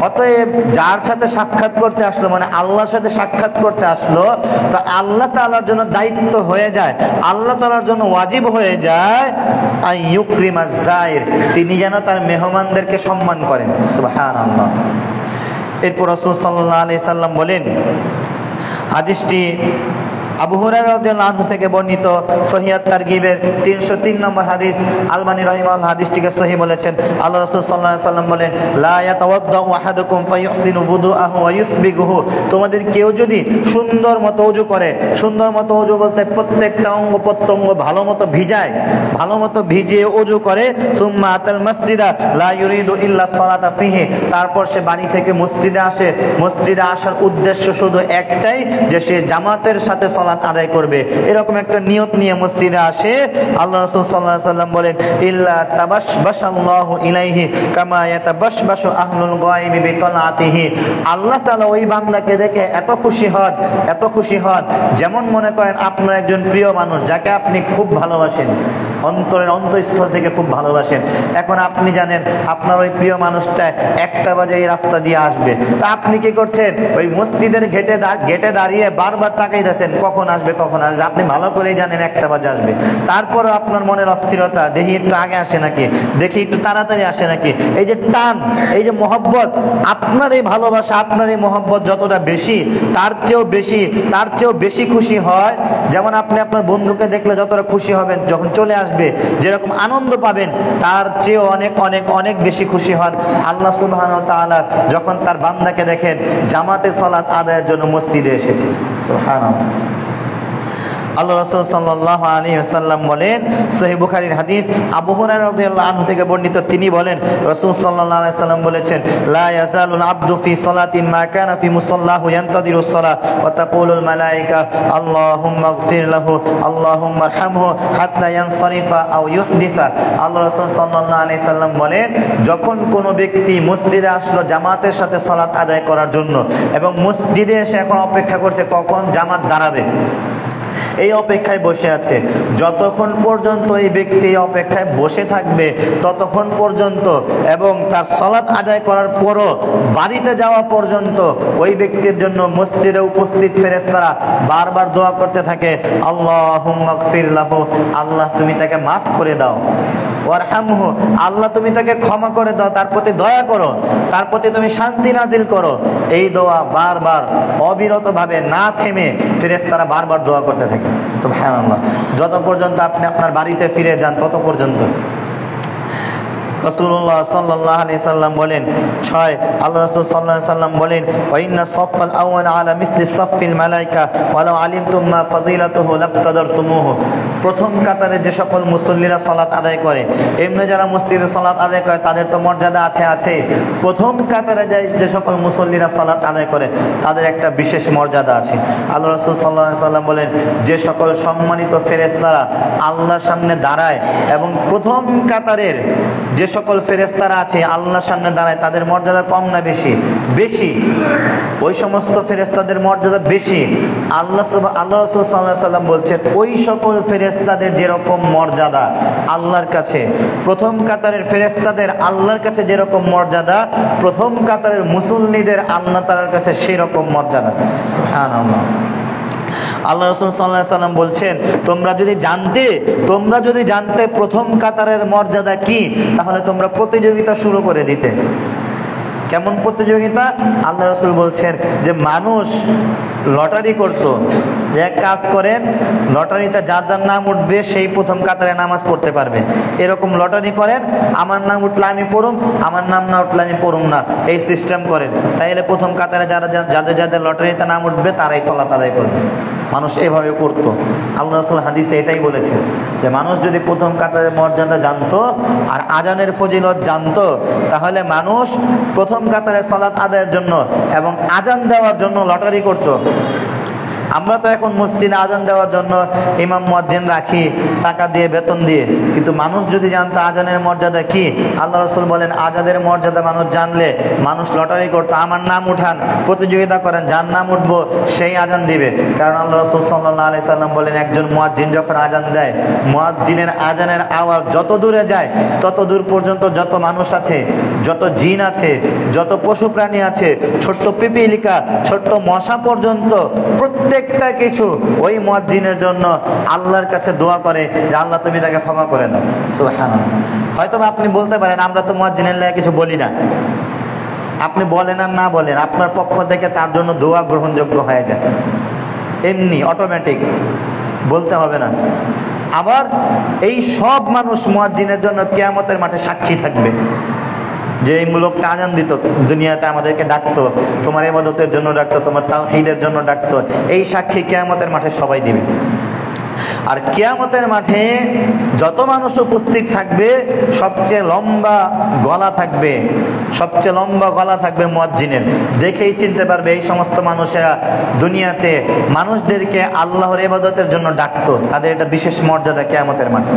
অতএব যার সাথে সাক্ষাৎ করতে আসলো, মানে আল্লাহর সাথে সাক্ষাৎ করতে আসলো, তো আল্লাহ তাআলার জন্য দায়িত্ব হয়ে যায়, আল্লাহ তাআলার জন্য ওয়াজিব হয়ে যায় আইয়ুকরিমাজ যায়ির, তিনি যেন তার মেহমানদেরকে সম্মান করেন। সুবহানাল্লাহ। এরপর রাসূল সাল্লাল্লাহু আলাইহি সাল্লাম বলেন, হাদিসটি আবু হুরায়রা রাদিয়াল্লাহু আনহু থেকে বর্ণিত সহিহ তারগিবের 303 নম্বর হাদিস, আলবানী রাহিমাহুল্লাহ হাদিসটিকে সহিহ বলেছেন। আল্লাহ রাসূল সাল্লাল্লাহু আলাইহি ওয়াসাল্লাম বলেন, লা ইয়াতাওয়াদ্দাউ আহাদুকুম ফায়ুহসিনু বুদুআহু ওয়া ইউসবিগুহু, তোমাদের কেউ যদি সুন্দর মতো ওযু করে, সুন্দর মতো ওযু বলতে প্রত্যেকটা অঙ্গ প্রত্যঙ্গ ভালো মতো ভিজায়, ভালো মতো ভিজিয়ে ওযু করে, সুম্মা আতাল মসজিদা লা ইউরিদু ইল্লা সালাতা ফিহি, তারপর সে বাড়ি থেকে মসজিদে আসে, মসজিদে আসার উদ্দেশ্য শুধু একটাই যে সে জামাতের সাথে সালাত আদায় করবে, এরকম একটা নিয়ত নিয়ে মসজিদে আসে, আল্লাহ রাসূল সাল্লাল্লাহু আলাইহি ওয়াসাল্লাম বলেন, ইল্লা তাবাশবাশাল্লাহু ইলাইহি কামা ইয়াতাবাশবাশু আহলুল গায়বি বিতালাতিহি, আল্লাহ তাআলা ওই বান্দাকে দেখে এত খুশি হন, এত খুশি হন, যেমন মনে করেন আপনার একজন প্রিয় মানুষ যাকে আপনি খুব ভালোবাসেন, অন্তরের অন্তঃস্থল থেকে খুব ভালোবাসেন। এখন আপনি জানেন আপনার ওই প্রিয় মানুষটা 1টা বাজে এই রাস্তা দিয়ে আসবে, তা আপনি কি করছেন? ওই মসজিদের গেটে দাঁড়িয়ে বারবার তাকাইতেছেন কখন আসবে, কখন আসবে। আপনি ভালো করেই জানেন 1টা বাজে আসবে, তারপরও আপনার মনের অস্থিরতা, দেখি একটু আগে আসে নাকি, দেখি একটু তাড়াতাড়ি আসে নাকি। এই যে টান, এই যে মহব্বত, আপনার এই ভালোবাসা, আপনার এই মহব্বত যতটা বেশি, তার চেয়েও বেশি খুশি হয়। যেমন আপনি আপনার বন্ধুকে দেখলে যতটা খুশি হবেন যখন চলে আসবে, যেরকম আনন্দ পাবেন, তার চেয়েও অনেক অনেক অনেক বেশি খুশি হন আল্লাহ সুবহানাহু ওয়া তাআলা যখন তার বান্দাকে দেখেন জামাতে সালাত আদায়ের জন্য মসজিদে এসেছে। সুবহানাল্লাহ। আল্লাহ রাসূল সাল্লাল্লাহু আলাইহি ওয়াসাল্লাম বলেন, সহিহ বুখারীর হাদিস, আবু হুরায়রা রাদিয়াল্লাহু আনহু থেকে বর্ণিত, তিনি বলেন রাসূল সাল্লাল্লাহু আলাইহি ওয়াসাল্লাম বলেছেন, লা ইয়াজালুল আবদু ফি সালাতিন মা কানা ফি মুসাল্লাহু ইয়ানতাদিরুস সালাহ ওয়া তাকুলুল মালায়েকা আল্লাহুম্মা ইগফির লাহু আল্লাহুম্মা আরহামহু হাত্তা ইয়ানসারিফা আও ইউহদিসা। আল্লাহ রাসূল সাল্লাল্লাহু আলাইহি ওয়াসাল্লাম বলেন, যখন কোনো ব্যক্তি মসজিদে আসলো জামাতের সাথে সালাত আদায় করার জন্য, এবং মসজিদে এসে এখন অপেক্ষা করছে কখন জামাত দাঁড়াবে, এই অপেক্ষায় বসে আছে, যতক্ষণ পর্যন্ত এই ব্যক্তি অপেক্ষায় বসে থাকবে ততক্ষণ পর্যন্ত, এবং তার সালাত আদায় করার পরও বাড়িতে যাওয়া পর্যন্ত ওই ব্যক্তির জন্য মসজিদে উপস্থিত ফেরেশতারা বারবার দোয়া করতে থাকে, আল্লাহুম্মা ইগফির লাহু, আল্লাহ তুমি তাকে মাফ করে দাও, ওয়ারহামহু, আল্লাহ তুমি তাকে ক্ষমা করে দাও, তার প্রতি দয়া করো, তার প্রতি তুমি শান্তি নাজিল করো। এই দোয়া বারবার অবিরতভাবে না থেমে ফেরেশতারা বারবার দোয়া করতে থাকে। সুবহানাল্লাহ। যত পর্যন্ত আপনি আপনার বাড়িতে ফিরে যান তত পর্যন্ত। রাসূলুল্লাহ সাল্লাল্লাহু আলাইহি সাল্লাম বলেন, 6, আল্লাহ রাসূল সাল্লাল্লাহু আলাইহি সাল্লাম বলেন, ওয়া ইন্না সাফফাল আউয়াল আলা মিসলি সাফফিল মালায়েকা ওয়া লাউ আলিমতুম মা ফাদিলাতুহু লাবতাদারতুমুহু। প্রথম কাতারে যে সকল মুসল্লিরা সালাত আদায় করে, এমনি যারা মসজিদে সালাত আদায় করে তাদের তো মর্যাদা আছে। প্রথম কাতারে যে সকল মুসল্লিরা সালাত আদায় করে তাদের একটা বিশেষ মর্যাদা আছে। আল্লাহ রাসূল সাল্লাল্লাহু আলাইহি সাল্লাম বলেন, যে সকল সম্মানিত ফেরেশতারা আল্লাহর সামনে দাঁড়ায়, এবং প্রথম কাতারের যে সকল ফেরেশতারা আছে আল্লাহর সামনে দাঁড়ায়, তাদের মর্যাদা কম না বেশি? বেশি। ওই সমস্ত ফেরেশতাদের মর্যাদা বেশি। আল্লাহ রাসূল সাল্লাল্লাহু আলাইহি সাল্লাম বলছেন, ওই সকল ফেরেশতাদের যেরকম মর্যাদা আল্লাহর কাছে, প্রথম কাতারের ফেরেশতাদের আল্লাহর কাছে যেরকম মর্যাদা, প্রথম কাতারের মুসল্লিদের আল্লাহ তাআলার কাছে সেই রকম মর্যাদা। সুবহানাল্লাহ। আল্লাহ রাসূল সাল্লাল্লাহু আলাইহি সাল্লাম বলছেন, তোমরা যদি জানতে প্রথম কাতারের মর্যাদা কি, তাহলে তোমরা প্রতিযোগিতা শুরু করে দিতে। কেমন প্রতিযোগিতা? আল্লাহ রাসূল বলছেন যে মানুষ লটারি করত, যে এক কাজ করেন, লটারিতে যার যার নাম উঠবে সেই প্রথম কাতারে নামাজ পড়তে পারবে, এরকম লটারি করেন, আমার নাম উঠলে আমি পড়ুম, আমার নাম না উঠলে আমি পড়ুম না, এই সিস্টেম করেন। তাইলে প্রথম কাতারে যাদের লটারিতে নাম উঠবে তারাই সালাত আদায় করবে। মানুষ এভাবে করত। আল্লাহ রাসূল হাদিসে এটাই বলেছেন যে মানুষ যদি প্রথম কাতারের মর্যাদা জানতো আর আজানের ফজিলত জানতো, তাহলে মানুষ প্রথম কাতারে সালাত আদায়ের জন্য এবং আজান দেওয়ার জন্য লটারি করত। আমরা তো এখন মসজিদে আজান দেওয়ার জন্য ইমাম মুয়াজ্জিন রাখি টাকা দিয়ে, বেতন দিয়ে, কিন্তু মানুষ যদি জানতো আজানের মর্যাদা কি, আল্লাহ রাসূল বলেন আজানের মর্যাদা মানুষ জানলে মানুষ লটারি করতো, আমার নাম উঠান, প্রতিযোগিতা করেন, যার নাম উঠবো সেই আজান দিবে। কারণ আল্লাহ রাসূল সাল্লাল্লাহু আলাইহি সাল্লাম বলেন, একজন মুয়াজ্জিন যখন আজান দেয়, মুয়াজ্জিনের আজানের আওয়াজ যত দূরে যায় তত দূর পর্যন্ত যত মানুষ আছে, যত জিন আছে, যত পশু প্রাণী আছে, ছোট্ট পিপিলিকা, ছোট্ট মশা পর্যন্ত, প্রত্যেকটা কিছু ওই মুয়াজ্জিনের জন্য আল্লাহর কাছে দোয়া করে যে আল্লাহ তুমি তাকে ক্ষমা করে দাও। সুবহানাল্লাহ। হয়তো আপনি বলতে পারেন আমরা তো মুয়াজ্জিনের লাগে কিছু বলি না। আপনি বলেন আর না বলেন, আপনার পক্ষ থেকে তার জন্য দোয়া গ্রহণযোগ্য হয়ে যায়। এমনি অটোমেটিক, বলতে হবে না। আবার এই সব মানুষ মুয়াজ্জিনের জন্য কিয়ামতের মাঠে সাক্ষী থাকবে। যে এই লোকটা আজান দিত, দুনিয়াতে আমাদেরকে ডাকতো, তোমার ইবাদতের জন্য ডাকতো, তোমার তাওহীদের জন্য ডাকতো, এই সাক্ষী কিয়ামতের মাঠে সবাই দিবে। আর কিয়ামতের মাঠে যত মানুষ উপস্থিত থাকবে, সবচেয়ে লম্বা গলা থাকবে, সবচেয়ে লম্বা গলা থাকবে মুয়াজ্জিনের। দেখেই চিনতে পারবে এই সমস্ত মানুষেরা দুনিয়াতে মানুষদেরকে আল্লাহর ইবাদতের জন্য ডাকতো, তাদের এটা বিশেষ মর্যাদা কিয়ামতের মাঠে।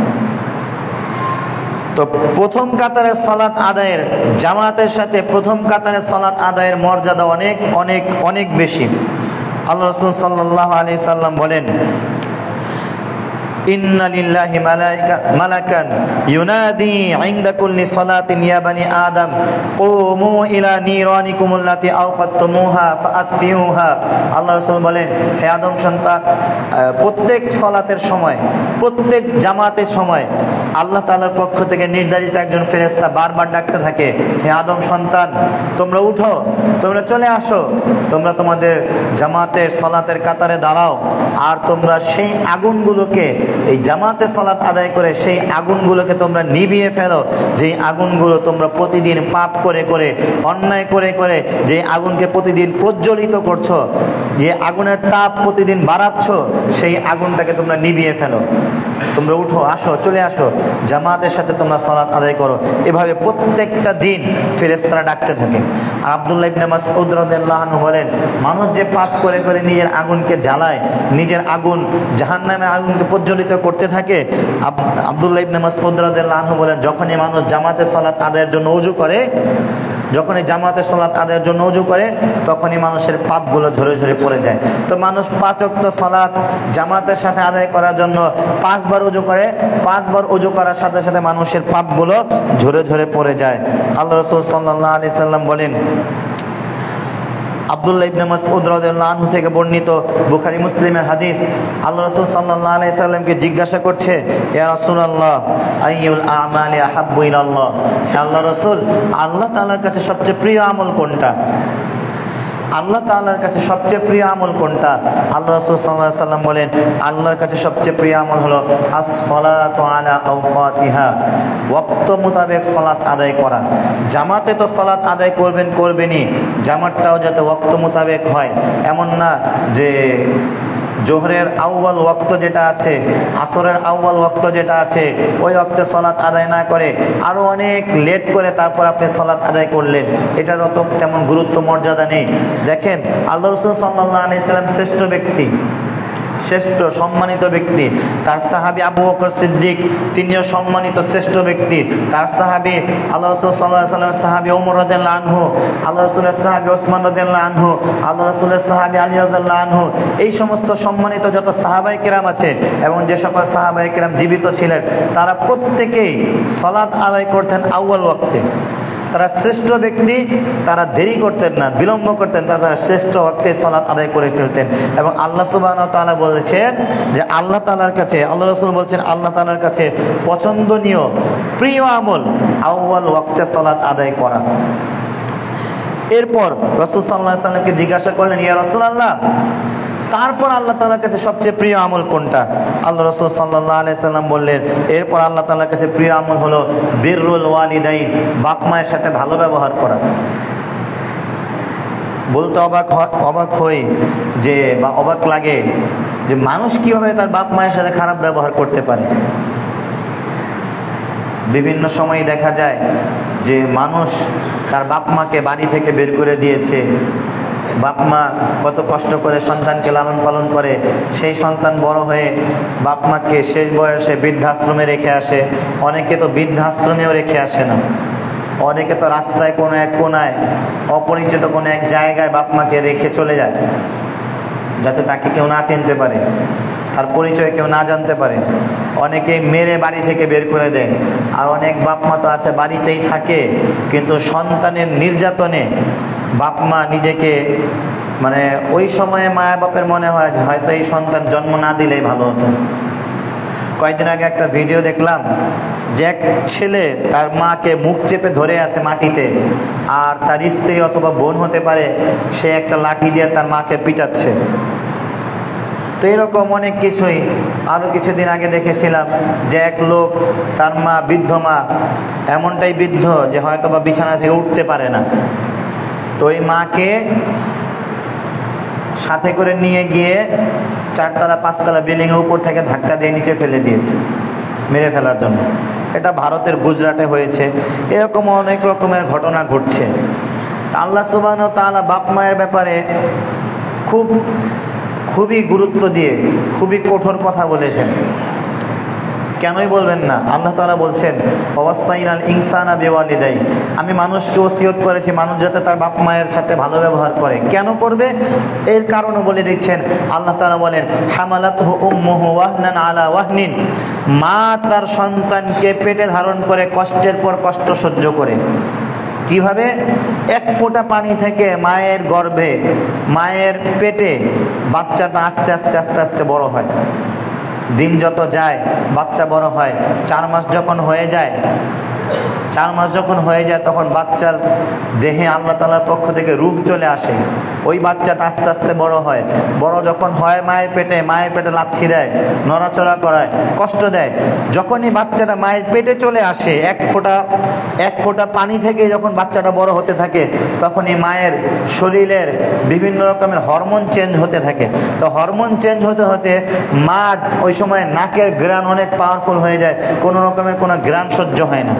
তো প্রথম কাতারের সালাত আদায়ের, জামাতের সাথে প্রথম কাতারের সালাত আদায়ের মর্যাদা অনেক অনেক অনেক বেশি। আল্লাহ রাসূল সাল্লাল্লাহু আলাইহি সাল্লাম বলেন, ইন্না লিল্লাহি মালাকান ইউনাদি ইনদা কুল্লি সালাতিন ইয়া বানি আদম কুমু ইলা নিরানিকুম আল্লাতী আওকাতুমুহা ফাআতফিউহা। আল্লাহ রাসূল বলেন, হে আদম সন্তান, প্রত্যেক সালাতের সময়, প্রত্যেক জামাতের সময় আল্লাহ তাআলার পক্ষ থেকে নির্ধারিত একজন ফেরেশতা বারবার ডাকতে থাকে, হে আদম সন্তান, তোমরা উঠো, তোমরা চলে আসো, তোমরা তোমাদের জামাতের সালাতের কাতারে দাঁড়াও, আর তোমরা সেই আগুনগুলোকে, এই জামাতে সালাত আদায় করে সেই আগুনগুলোকে তোমরা নিভিয়ে ফেলো, যে আগুনগুলো তোমরা প্রতিদিন পাপ করে করে, অন্যায় করে করে যে আগুনকে প্রতিদিন প্রজ্বলিত করছো, যে আগুনের তাপ প্রতিদিন বাড়াচ্ছ, সেই আগুনটাকে তোমরা নিভিয়ে ফেলো। তোমরা উঠো, আসো, চলে আসো, জামাতের সাথে তোমরা সালাত আদায় করো। এভাবে প্রত্যেকটা দিন ফেরেশতারা ডাকতে থাকে। আর আব্দুল্লাহ ইবনে মাসউদ রাদিয়াল্লাহু আনহু বলেন, মানুষ যে পাপ করে করে নিজের আগুনকে জ্বালায়, নিজের আগুন, জাহান্নামের আগুনকে প্রজ্বলিত করতে থাকে, আব্দুল্লাহ ইবনে মাসউদ রাদিয়াল্লাহু আনহু বলেন, যখনই মানুষ জামাতের সালাত আদায়ের জন্য ওযু করে, যখনই জামাতের সালাত আদায়ের জন্য ওযু করে, তখনই মানুষের পাপগুলো ঝরে ঝরে পড়ে যায়। তো মানুষ 5 ওয়াক্ত সালাত জামাতের সাথে আদায় করার জন্য 5 বার ওযু করে, 5 বার ওযু করার সাথে সাথে মানুষের পাপগুলো ঝরে ঝরে পড়ে যায়। আল্লাহ রাসূল সাল্লাল্লাহু আলাইহি সাল্লাম বলেন, আব্দুল্লাহ ইবনে মাসউদ রাদিয়াল্লাহু আনহু থেকে বর্ণিত বুখারী মুসলিমের হাদিস, আল্লাহ রাসূল সাল্লাল্লাহু আলাইহি সাল্লামকে জিজ্ঞাসা করছে, ইয়া রাসূলুল্লাহ আইয়ুল আমালি আহাব্বু ইলাল্লাহ, হে আল্লাহর রাসূল, আল্লাহ তাআলার কাছে সবচেয়ে প্রিয় আমল কোনটা? আল্লাহ তাআলার কাছে সবচেয়ে প্রিয় আমল কোনটা? আল্লাহ রাসূল সাল্লাল্লাহু আলাইহি সাল্লাম বলেন, আল্লাহর কাছে সবচেয়ে প্রিয় আমল হলো আস-সালাতু আলা আওকাতিহা, ওয়াক্ত মোতাবেক সালাত আদায় করা। জামাতে তো সালাত আদায় করবেনই, জামাতটাও যাতে ওয়াক্ত মোতাবেক হয়। এমন না যে জোহরের আউয়াল ওয়াক্ত যেটা আছে, আসরের আউয়াল ওয়াক্ত যেটা আছে, ওই ওয়াক্তে সালাত আদায় না করে আরো অনেক লেট করে তারপর আপনি সালাত আদায় করলেন, এটারও তো তেমন গুরুত্ব মর্যাদা নেই। দেখেন, আল্লাহ রাসূল সাল্লাল্লাহু আলাইহি সাল্লাম শ্রেষ্ঠ ব্যক্তি, শ্রেষ্ঠ সম্মানিত ব্যক্তি। তার সাহাবী আবু বকর সিদ্দিক, তিনিও সম্মানিত শ্রেষ্ঠ ব্যক্তি। তার সাহাবী আল্লাহ রাসূল সাল্লাল্লাহু আলাইহি সাল্লামের সাহাবী ওমর রাদিয়াল্লাহু আনহু, আল্লাহ রাসূলের সাহাবী ওসমান রাদিয়াল্লাহু আনহু, আল্লাহ রাসূলের সাহাবী আলী রাদিয়াল্লাহু আনহু, এই সমস্ত সম্মানিত যত সাহাবায়ে কেরাম আছে এবং যে সকল সাহাবায়ে কেরাম জীবিত ছিলেন, তারা প্রত্যেকেই সালাত আদায় করতেন আউয়াল ওয়াক্তে। তারা শ্রেষ্ঠ ব্যক্তি, তারা দেরি করতেন না, বিলম্ব করতেন, তারা শ্রেষ্ঠ ওয়াক্তে সালাত আদায় করে ফেলতেন। এবং আল্লাহ সুবহানাহু ওয়া তাআলা বলেছেন যে আল্লাহ তাআলার কাছে, আল্লাহ রাসূল বলছেন, আল্লাহ তাআলার কাছে পছন্দনীয় প্রিয় আমল আউয়াল ওয়াক্তে সালাত আদায় করা। এরপর রাসূল সাল্লাল্লাহু আলাইহি ওয়াসাল্লামকে জিজ্ঞাসা করলেন, ইয়া রাসূলুল্লাহ, তারপর আল্লাহ তাআলার কাছে সবচেয়ে প্রিয় আমল কোনটা? আল্লাহ রাসূল সাল্লাল্লাহু আলাইহি সাল্লাম বললেন, এরপর আল্লাহ তাআলার কাছে প্রিয় আমল হলো বিররুল ওয়ালিদাইন, বাপ মায়ের সাথে ভালো ব্যবহার করা। বলতে অবাক হই যে, বা অবাক লাগে যে মানুষ কিভাবে তার বাপ মায়ের সাথে খারাপ ব্যবহার করতে পারে। বিভিন্ন সময় দেখা যায় যে মানুষ তার বাপ মাকে বাড়ি থেকে বের করে দিয়েছে, বাপ মা কত কষ্ট করে সন্তানকে লালন পালন করে, সেই সন্তান বড় হয়ে বাপ মাকে শেষ বয়সে বৃদ্ধাশ্রমে রেখে আসে। অনেকে তো বৃদ্ধাশ্রমেও রেখে আসে না, অনেকে তো রাস্তায় কোনো এক কোনায় অপরিচিত কোনো এক জায়গায় বাপ মাকে রেখে চলে যায়, যাতে তাকে কেউ না চিনতে পারে, তার পরিচয় কেউ না জানতে পারে। অনেকে মেরে বাড়ি থেকে বের করে দেয়। আর অনেক বাপ মা তো আছে বাড়িতেই থাকে, কিন্তু সন্তানের নির্যাতনে বাপ মা নিজেকে, মানে ওই সময়ে মায়া বাপের মনে হয় যে হয়তো এই সন্তান জন্ম না দিলেই ভালো হতো। কয়েকদিন আগে একটা ভিডিও দেখলাম যে এক ছেলে তার মাকে মুখ চেপে ধরে আছে মাটিতে, আর তার স্ত্রী অথবা বোন হতে পারে, সে একটা লাঠি দিয়ে তার মাকে পিটাচ্ছে। তো এরকম অনেক কিছুই। আরও কিছুদিন আগে দেখেছিলাম যে এক লোক, তার মা, বৃদ্ধ মা, এমনটাই বৃদ্ধ যে হয়তো বা বিছানা থেকে উঠতে পারে না। তো ওই মাকে সাথে করে নিয়ে গিয়ে 4তলা 5তলা বিল্ডিংয়ের উপর থেকে ধাক্কা দিয়ে নিচে ফেলে দিয়েছে, মেরে ফেলার জন্য। এটা ভারতের গুজরাটে হয়েছে। এরকম অনেক রকমের ঘটনা ঘটছে। আল্লাহ সুবহানাহু ওয়া তাআলা বাপ মায়ের ব্যাপারে খুবই গুরুত্ব দিয়ে খুবই কঠোর কথা বলেছেন। কেনই বলবেন না, আল্লাহ তাআলা বলছেন ওয়াসাইনাল ইনসানা বিওয়ালিদাই, আমি মানুষকে ওসিয়ত করেছি মানুষ যাতে তার বাপ মায়ের সাথে ভালো ব্যবহার করে। কেন করবে এর কারণও বলে দিচ্ছেন। আল্লাহ তাআলা বলেন হামালাতহু উম্মুহু ওয়াহনান আলা ওয়াহনিন, মা তার সন্তানকে পেটে ধারণ করে কষ্টের পর কষ্ট সহ্য করে। কিভাবে? এক ফোঁটা পানি থেকে মায়ের গর্ভে, মায়ের পেটে বাচ্চাটা আস্তে আস্তে আস্তে আস্তে বড় হয়। দিন যত যায় বাচ্চা বড় হয়। 4 মাস যখন হয়ে যায়, 4 মাস যখন হয়ে যায় তখন বাচ্চার দেহে আল্লাহ তাআলার পক্ষ থেকে রূহ চলে আসে। ওই বাচ্চাটা আস্তে আস্তে বড় হয়। বড় যখন হয় মায়ের পেটে লাথি দেয়, নড়াচড়া করায়, কষ্ট দেয়। যখনই বাচ্চাটা মায়ের পেটে চলে আসে, এক ফোঁটা পানি থেকে যখন বাচ্চাটা বড় হতে থাকে, তখনই মায়ের শরীরের বিভিন্ন রকমের হরমোন চেঞ্জ হতে থাকে। তো হরমোন চেঞ্জ হতে হতে মা ওই সময় নাকের ঘ্রাণ অনেক পাওয়ারফুল হয়ে যায়। কোনো রকমের কোনো ঘ্রাণ সহ্য হয় না,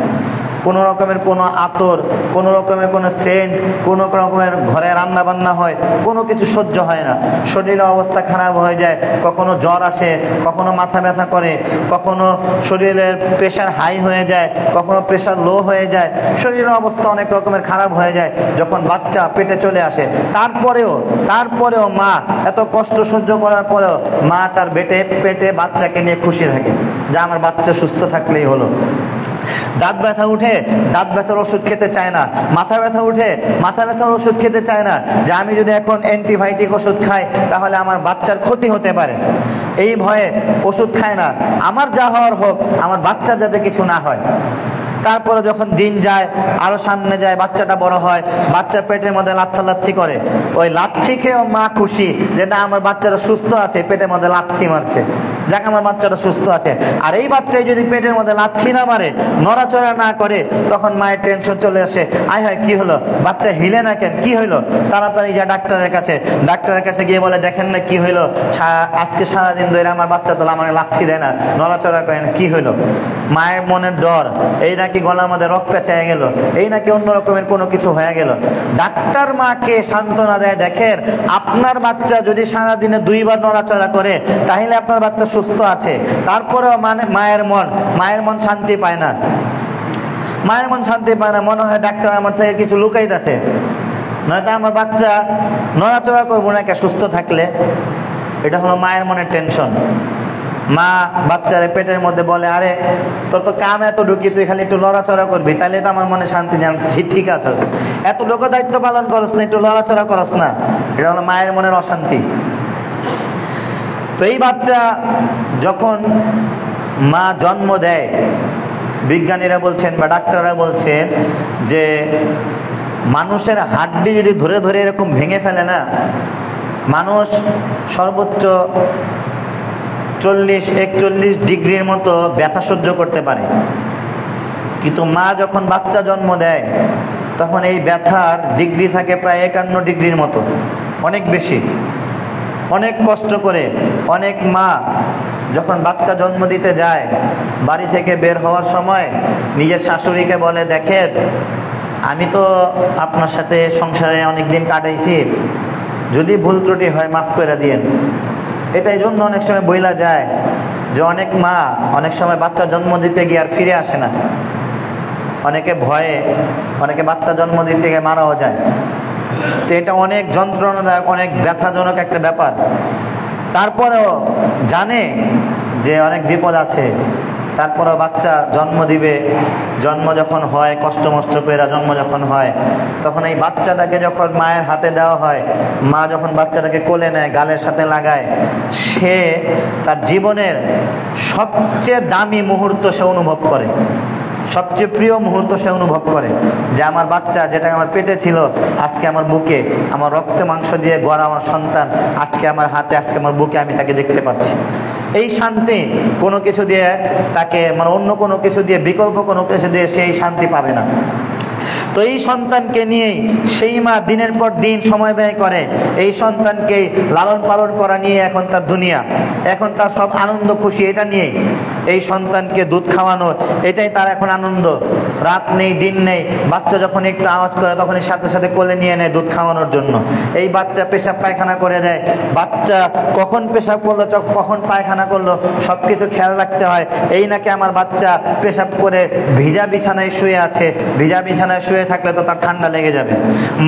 কোনো রকমের কোনো আতর, কোনো রকমের কোনো সেন্ট, কোনো রকমের ঘরে রান্না বান্না হয়, কোনো কিছু সহ্য হয় না। শরীরের অবস্থা খারাপ হয়ে যায়। কখনো জ্বর আসে, কখনো মাথা ব্যথা করে, কখনো শরীরের প্রেশার হাই হয়ে যায়, কখনো প্রেশার লো হয়ে যায়। শরীরের অবস্থা অনেক রকমের খারাপ হয়ে যায় যখন বাচ্চা পেটে চলে আসে। তারপরেও মা এত কষ্ট সহ্য করার পরেও মা তার পেটে বাচ্চাকে নিয়ে খুশি থাকে যে আমার বাচ্চা সুস্থ থাকলেই হলো। দাঁত ব্যথা উঠে, দাঁত ব্যথার ওষুধ খেতে চায় না। মাথা ব্যথা উঠে, মাথা ব্যথার ওষুধ খেতে চায় না, যে আমি যদি এখন অ্যান্টিবায়োটিক ওষুধ খাই তাহলে আমার বাচ্চার ক্ষতি হতে পারে। এই ভয়ে ওষুধ খায় না। আমার যা হওয়ার হোক, আমার বাচ্চার যাতে কিছু না হয়। তারপরে যখন দিন যায়, আরো সামনে যায়, বাচ্চাটা বড় হয়, বাচ্চা পেটের মধ্যে লাথি করে। ওই লাথি খেয়েও মা খুশি যে না আমার বাচ্চাটা সুস্থ আছে, পেটের মধ্যে লাথি মারছে, যাক আমার বাচ্চাটা সুস্থ আছে। আর এই বাচ্চাই যদি পেটের মধ্যে লাথি না মারে, নড়াচড়া না করে, তখন মায়ের টেনশন চলে আসে, আয় হায় কি হলো, বাচ্চা হিলে না কেন, কি হইলো? তাড়াতাড়ি যা ডাক্তারের কাছে গিয়ে বলে দেখেন না কি হইলো, আজকে সারাদিন ধরে আমার বাচ্চা তো আমার লাথি দেয় না, নড়াচড়া করে না, কি হইলো? মায়ের মনের ডর, এই নাকি গলার মধ্যে রক্ত পেঁচায় গেল, এই নাকি অন্য রকমের কোনো কিছু হয়ে গেল। ডাক্তার মাকে সান্ত্বনা দেয়, দেখেন আপনার বাচ্চা যদি সারাদিনে 2 বার নড়াচড়া করে তাহলে আপনার বাচ্চা সুস্থ আছে। তারপরেও মায়ের মন শান্তি পায় না। মায়ের মন শান্তি পায় না, মনে হয় ডাক্তার আমার থেকে কিছু লুকাইতেছে, নয়তো আমার বাচ্চা নড়াচড়া করবো না কে সুস্থ থাকলে। এটা হলো মায়ের মনের টেনশন। মা বাচ্চারে পেটের মধ্যে বলে, আরে তোর তো কাম এত ঢুকি, তুই খালি একটু লড়াচড়া করবি, তাহলে তো আমার মনে শান্তি জান, ঠিক আছে, এত লোক দায়িত্ব পালন করস না, একটু লড়াচড়া করস না। এটা হলো মায়ের মনের অশান্তি। তো এই বাচ্চা যখন মা জন্ম দেয়, বিজ্ঞানীরা বলছেন বা ডাক্তাররা বলছেন যে মানুষের হাড্ডি যদি ধরে ধরে এরকম ভেঙে ফেলে না, মানুষ সর্বোচ্চ 40-41 ডিগ্রির মতো ব্যথা সহ্য করতে পারে। কিন্তু মা যখন বাচ্চা জন্ম দেয় তখন এই ব্যথার ডিগ্রি থাকে প্রায় 51 ডিগ্রির মতো, অনেক বেশি। অনেক কষ্ট করে অনেক মা যখন বাচ্চা জন্ম দিতে যায়, বাড়ি থেকে বের হওয়ার সময় নিজের শাশুড়িকে বলে, দেখেন আমি তো আপনার সাথে সংসারে অনেক দিন কাটাইছি, যদি ভুল ত্রুটি হয় মাফ করে দিয়েন। এটাই জন্য অনেক সময় বইলা যায় যে অনেক মা অনেক সময় বাচ্চা জন্ম দিতে গিয়ে আর ফিরে আসে না। অনেকে ভয়ে, অনেকে বাচ্চা জন্ম দিতে গিয়ে মারাও যায়। তো এটা অনেক যন্ত্রণাদায়ক, অনেক ব্যথাজনক একটা ব্যাপার। তারপরেও জানে যে অনেক বিপদ আছে, তারপরেও বাচ্চা জন্ম দিবে। জন্ম যখন হয়, কষ্ট মষ্ট করে জন্ম যখন হয়, তখন এই বাচ্চাটাকে যখন মায়ের হাতে দেওয়া হয়, মা যখন বাচ্চাটাকে কোলে নেয়, গালের সাথে লাগায়, সে তার জীবনের সবচেয়ে দামি মুহূর্ত সে অনুভব করে। সবচেয়ে প্রিয় মুহূর্ত সে অনুভব করে যে আমার বাচ্চা যেটা আমার পেটে ছিল আজকে আমার বুকে, আমার রক্ত মাংস দিয়ে গড়া আমার সন্তান আজকে আমার হাতে, আজকে আমার বুকে আমি তাকে দেখতে পাচ্ছি। এই শান্তি কোনো কিছু দিয়ে তাকে, মানে অন্য কোনো কিছু দিয়ে, বিকল্প কোনো কিছু দিয়ে সেই শান্তি পাবে না। তো এই সন্তানকে নিয়েই সেই মা দিনের পর দিন সময় ব্যয় করে, এই সন্তানকে লালন পালন করা নিয়ে এখন তার দুনিয়া, এখন তার সব আনন্দ খুশি এটা নিয়েই। এই সন্তানকে দুধ খাওয়ানো এটাই তার এখন আনন্দ। রাত নেই দিন নেই, বাচ্চা যখন একটু আওয়াজ করে তখনই সাথে সাথে কোলে নিয়ে নেয় দুধ খাওয়ানোর জন্য। এই বাচ্চা পেশাব পায়খানা করে দেয়, বাচ্চা কখন পেশাব করলো কখন পায়খানা করলো সব কিছু খেয়াল রাখতে হয়। এই নাকি আমার বাচ্চা পেশাব করে ভিজা বিছানায় শুয়ে আছে, ভিজা বিছানায় শুয়ে থাকলে তো তার ঠান্ডা লেগে যাবে।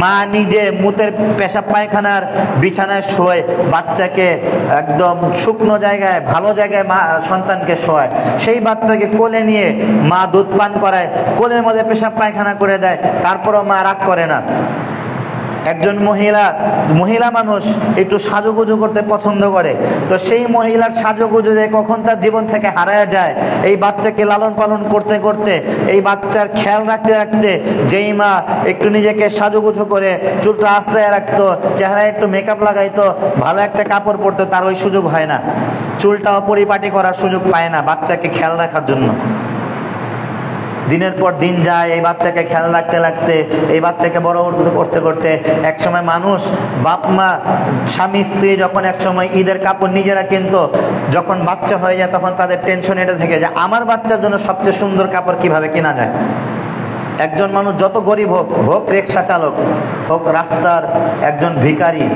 মা নিজে মুতের পেশাব পায়খানার বিছানায় শোয়, বাচ্চাকে একদম শুকনো জায়গায় ভালো জায়গায় মা সন্তানকে শোয়। সেই বাচ্চাকে কোলে নিয়ে মা দুধ পান করায়, কোলের মধ্যে পেশাব পায়খানা করে দেয়, তারপরও মা রাগ করে না। একজন মহিলা মানুষ একটু সাজুগুজু করতে পছন্দ করে, তো সেই মহিলার সাজুগুজু যে কখন তার জীবন থেকে হারায় যায়, এই বাচ্চাকে লালন পালন করতে করতে, এই বাচ্চার খেয়াল রাখতে রাখতে যেই মা একটু নিজেকে সাজুগুজু করে চুলটা আস্তায় রাখতো, চেহারায় একটু মেকআপ লাগাইতো, ভালো একটা কাপড় পরতো, তার ওই সুযোগ হয় না, চুলটাও পরিপাটি করার সুযোগ পায় না বাচ্চাকে খেয়াল রাখার জন্য। দিনের পর দিন যায়, এই বাচ্চাকে খেয়াল রাখতে রাখতে, এই বাচ্চাকে বড় করতে করতে একসময় মানুষ, বাপ মা স্বামী স্ত্রী যখন একসময় ঈদের কাপড় নিজেরা কিনতো, যখন বাচ্চা হয়ে যায় তখন তাদের টেনশন এটা থেকে যে আমার বাচ্চার জন্য সবচেয়ে সুন্দর কাপড় কিভাবে কেনা যায়। একজন মানুষ যত গরিব হোক, হোক রিক্সা চালক, হোক রাস্তার একজন ভিখারি,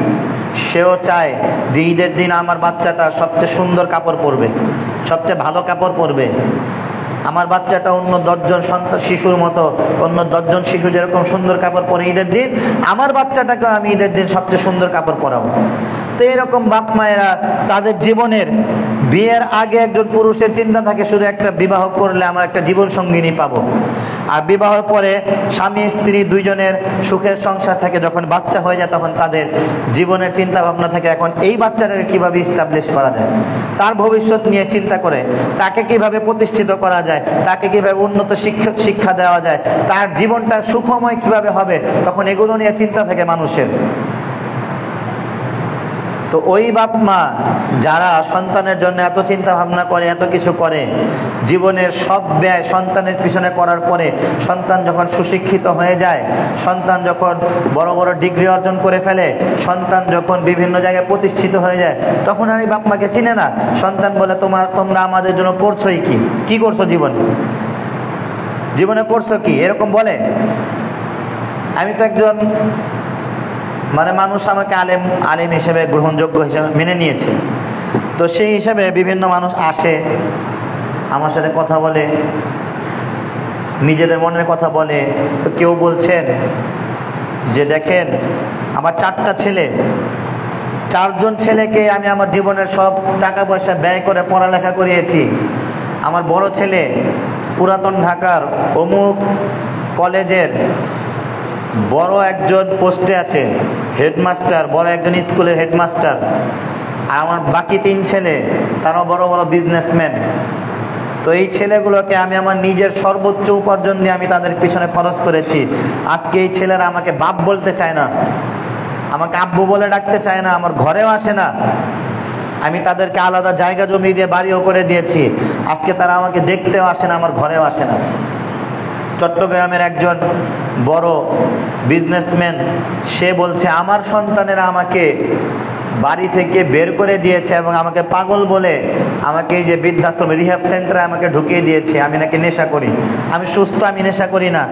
সেও চায় যে ঈদের দিন আমার বাচ্চাটা সবচেয়ে সুন্দর কাপড় পরবে, সবচেয়ে ভালো কাপড় পরবে। আমার বাচ্চাটা অন্য 10 জন শিশুর মতো, অন্য 10 জন শিশু যেরকম সুন্দর কাপড় পরে ঈদের দিন, আমার বাচ্চাটাকে আমি ঈদের দিন সবচেয়ে সুন্দর কাপড় পরাবো। তো এরকম বাপ মায়েরা তাদের জীবনের বিয়ের আগে একজন পুরুষের চিন্তা থাকে শুধু একটা বিবাহ করলে আমার একটা জীবন সঙ্গিনী পাবো, আর বিবাহের পরে স্বামী স্ত্রী দুইজনের সুখের সংসার থাকে। যখন বাচ্চা হয়ে যায় তখন তাদের জীবনের চিন্তা ভাবনা থাকে এখন এই বাচ্চাটাকে কিভাবে ইস্টাবলিশ করা যায়, তার ভবিষ্যৎ নিয়ে চিন্তা করে, তাকে কিভাবে প্রতিষ্ঠিত করা যায়, তাকে কিভাবে উন্নত শিক্ষা দেওয়া যায়, তার জীবনটা সুখময় কিভাবে হবে, তখন এগুলো নিয়ে চিন্তা থাকে মানুষের। তো ওই বাপ মা যারা সন্তানের জন্য এত চিন্তা ভাবনা করে, এত কিছু করে, জীবনের সব ব্যয় সন্তানের পিছনে করার পরে সন্তান যখন সুশিক্ষিত হয়ে যায়, সন্তান যখন বড় বড় ডিগ্রি অর্জন করে ফেলে, সন্তান যখন বিভিন্ন জায়গায় প্রতিষ্ঠিত হয়ে যায়, তখন আর এই বাপ মাকে চিনে না। সন্তান বলে তোমরা আমাদের জন্য করছোই কি করছো জীবনে করছো কি, এরকম বলে। আমি তো একজন মানুষ আমাকে আলেম হিসেবে গ্রহণযোগ্য হিসেবে মেনে নিয়েছে, তো সেই হিসাবে বিভিন্ন মানুষ আসে আমার সাথে কথা বলে, নিজেদের মনের কথা বলে। তো কেউ বলছেন যে দেখেন আমার 4টা ছেলে, 4জন ছেলেকে আমি আমার জীবনের সব টাকা পয়সা ব্যয় করে পড়ালেখা করিয়েছি। আমার বড় ছেলে পুরাতন ঢাকার অমুক কলেজের বড় একজন পোস্টে আছে, হেডমাস্টার, বড় একজন স্কুলের হেডমাস্টার। আর আমার বাকি 3 ছেলে তারাও বড় বড় বিজনেসম্যান। তো এই ছেলেগুলোকে আমি আমার নিজের সর্বোচ্চ উপার্জন দিয়ে আমি তাদের পিছনে খরচ করেছি। আজকে এই ছেলেরা আমাকে বাপ বলতে চায় না, আমাকে আব্বু বলে ডাকতে চায় না, আমার ঘরেও আসে না। আমি তাদেরকে আলাদা জায়গা জমি দিয়ে বাড়িও করে দিয়েছি, আজকে তারা আমাকে দেখতেও আসে না, আমার ঘরেও আসে না। চট্টগ্রামের একজন বড় বিজনেসম্যান, সে বলছে আমার সন্তানেরা আমাকে বাড়ি থেকে বের করে দিয়েছে এবং আমাকে পাগল বলে আমাকে এই যে বৃদ্ধাশ্রম রিহ্যাব সেন্টারে আমাকে ঢুকিয়ে দিয়েছে। আমি নাকি নেশা করি, আমি সুস্থ, আমি নেশা করি না।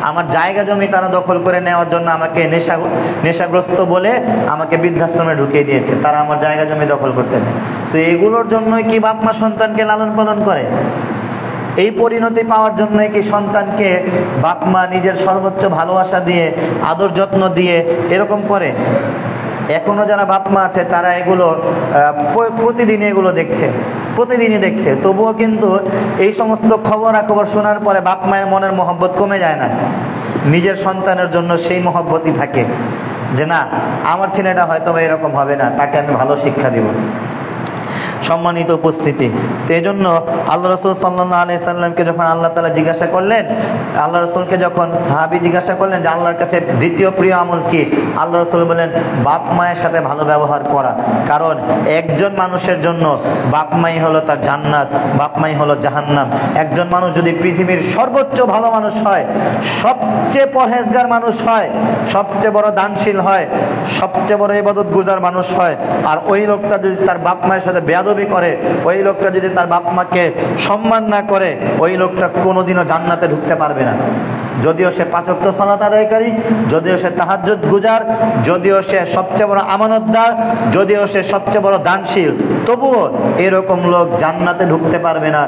আমার জায়গা জমি তারা দখল করে নেওয়ার জন্য আমাকে নেশাগ্রস্ত বলে আমাকে বৃদ্ধাশ্রমে ঢুকিয়ে দিয়েছে, তারা আমার জায়গা জমি দখল করতে চায়। তো এগুলোর জন্যই কি বাপ মা সন্তানকে লালন পালন করে? এই পরিণতি পাওয়ার জন্যই কি সন্তানকে বাপ মা নিজের সর্বোচ্চ ভালোবাসা দিয়ে আদর যত্ন দিয়ে এরকম করে? এখনো যারা বাপ মা আছে তারা এগুলো প্রতিদিনই এগুলো প্রতিদিনই দেখছে, তবুও কিন্তু এই সমস্ত খবরাখবর শোনার পরে বাপ মায়ের মনের মহব্বত কমে যায় না। নিজের সন্তানের জন্য সেই মহব্বতই থাকে যে না, আমার ছেলেটা হয়তো এরকম হবে না, তাকে আমি ভালো শিক্ষা দিব। সম্মানিত উপস্থিতি। তো এই জন্য আল্লাহ রসুল সাল্লাল্লাহু আলাইহি সাল্লামকে যখন আল্লাহ তাআলা জিজ্ঞাসা করলেন, আল্লাহ রসুলকে যখন সাহাবী জিজ্ঞাসা করলেন যে আল্লাহর কাছে দ্বিতীয় প্রিয় আমল কি, আল্লাহ রসুল বলেন বাপ মায়ের সাথে ভালো ব্যবহার করা। কারণ একজন মানুষের জন্য বাপ মাই হলো তার জান্নাত, বাপ মাই হলো জাহান্নাম। একজন মানুষ যদি পৃথিবীর সর্বোচ্চ ভালো মানুষ হয়, সবচেয়ে পরহেজগার মানুষ হয়, সবচেয়ে বড় দানশীল হয়, সবচেয়ে বড় ইবাদত গুজার মানুষ হয়, আর ওই লোকটা যদি তার বাপ মায়ের সাথে বেয়াদবি করে, ওই লোকটা যদি তার বাপ মাকে সম্মান না করে, ওই লোকটা কোনোদিনও জান্নাতে ঢুকতে পারবে না। যদিও সে 5 ওয়াক্ত সালাত আদায়কারী, যদিও সে তাহাজ্জুদ গুজার, যদিও সে সবচেয়ে বড় আমানতদার, যদিও সে সবচেয়ে বড় দানশীল, তবুও এরকম লোক জান্নাতে ঢুকতে পারবে না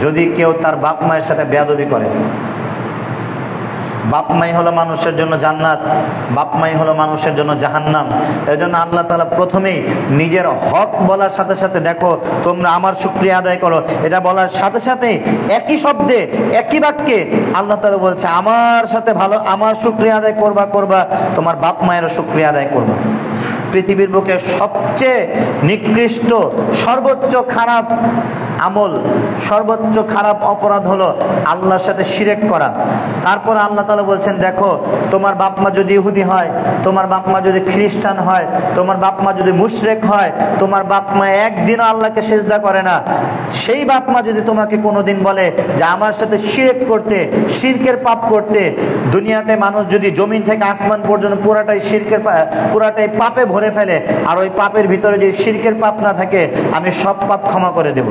যদি কেউ তার বাপ মায়ের সাথে বেয়াদবি করে। বাপ মাই হলো মানুষের জন্য জান্নাত, বাপ মাই হলো মানুষের জন্য জাহান্নাম। এই জন্য আল্লাহ তাআলা প্রথমেই নিজের হক বলার সাথে সাথে, দেখো তোমরা আমার শুকরিয়া আদায় করো, এটা বলার সাথে সাথে একই শব্দে একই বাক্যে আল্লাহ তাআলা বলছে আমার সাথে ভালো, আমার শুকরিয়া আদায় করবা, তোমার বাপ মায়েরও শুকরিয়া আদায় করবা। পৃথিবীর বুকে সবচেয়ে নিকৃষ্ট, সর্বোচ্চ খারাপ আমল, সর্বোচ্চ খারাপ অপরাধ হলো আল্লাহর সাথে শিরক করা। তারপর আল্লাহ তাআলা বলছেন দেখো তোমার বাপ মা যদি ইহুদি হয়, তোমার বাপ মা যদি খ্রিস্টান হয়, তোমার বাপ মা যদি মুশরিক হয়, তোমার বাপ মা একদিনও আল্লাহকে সিজদা করে না, সেই বাপ মা যদি তোমাকে কোনোদিন বলে যে আমার সাথে শিরক করতে, শিরকের পাপ করতে, দুনিয়াতে মানুষ যদি জমিন থেকে আসমান পর্যন্ত পুরাটাই পাপে ভরে ফেলে, আর ওই পাপের ভিতরে যদি শিরকের পাপ না থাকে, আমি সব পাপ ক্ষমা করে দেব।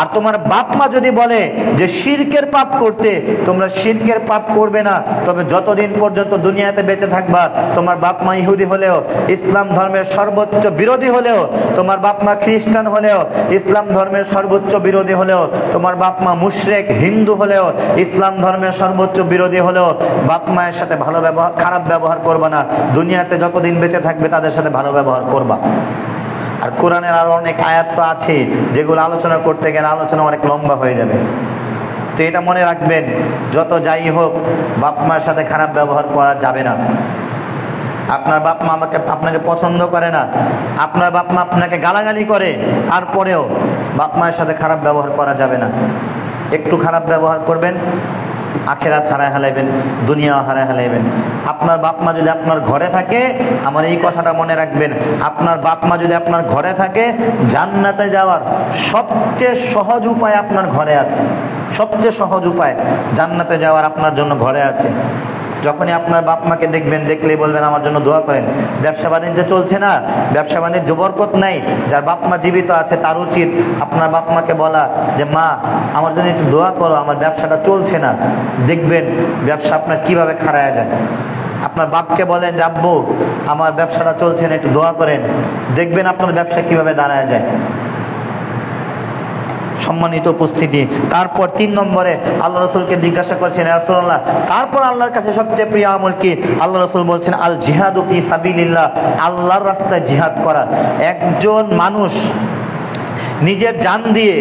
আর তোমার বাপ মা যদি বলে যে শিরকের পাপ করতে, তোমরা শিরকের পাপ করবে না, তবে যতদিন পর্যন্ত দুনিয়াতে বেঁচে থাকবা, তোমার বাপ মা ইহুদি হলেও, ইসলাম ধর্মের সর্বোচ্চ বিরোধী হলেও, তোমার বাপ মা খ্রিস্টান হলেও, ইসলাম ধর্মের সর্বোচ্চ বিরোধী হলেও, তোমার বাপ মা মুশরিক হিন্দু হলেও, ইসলাম ধর্মের সর্বোচ্চ বিরোধী হলেও, বাপ মায়ের সাথে ভালো ব্যবহার, খারাপ ব্যবহার করবা না। দুনিয়াতে যতদিন বেঁচে থাকবে তাদের সাথে ভালো ব্যবহার করবা। আর কোরআনের আরো অনেক আয়াত তো আছে যেগুলো আলোচনা করতে গেলে আলোচনা অনেক লম্বা হয়ে যাবে। তো এটা মনে রাখবেন, যত যাই হোক বাপ মার সাথে খারাপ ব্যবহার করা যাবে না। আপনার বাপ মা আপনাকে পছন্দ করে না, আপনার বাপ মা আপনাকে গালাগালি করে, তারপরেও বাপ মায়ের সাথে খারাপ ব্যবহার করা যাবে না। একটু খারাপ ব্যবহার করবেন, আখেরাত হারায় হালাইবেন, দুনিয়াও হারায় হালাইবেন। আপনার বাপ মা যদি আপনার ঘরে থাকে, আমার এই কথাটা মনে রাখবেন, আপনার বাপ মা যদি আপনার ঘরে থাকে, জান্নাতে যাওয়ার সবচেয়ে সহজ উপায় আপনার ঘরে আছে। সবচেয়ে সহজ উপায় জান্নাতে যাওয়ার আপনার জন্য ঘরে আছে। যখনই আপনার বাপ মাকে দেখবেন, দেখলেই বলবেন আমার জন্য দোয়া করেন। ব্যবসা বাণিজ্য চলছে না, ব্যবসা বাণিজ্য বরকত নাই, যার বাপ মা জীবিত আছে তার উচিত আপনার বাপ মাকে বলা যে মা আমার জন্য একটু দোয়া করো, আমার ব্যবসাটা চলছে না। দেখবেন ব্যবসা আপনার কিভাবে খারায়া যায়। আপনার বাপকে বলেন যে আব্বু আমার ব্যবসাটা চলছে না, একটু দোয়া করেন, দেখবেন আপনার ব্যবসা কিভাবে দাঁড়ায় যায়। সম্মানিত উপস্থিতি, তারপর 3 নম্বরে আল্লাহ রসুলকে জিজ্ঞাসা করছেন রাসূলুল্লাহ তারপর আল্লাহর কাছে সবচেয়ে প্রিয় আমল কি? আল্লাহ রসুল বলছেন আল জিহাদু ফি সাবিলিল্লাহ, আল্লাহর রাস্তায় জিহাদ করা। একজন মানুষ নিজের জান দিয়ে,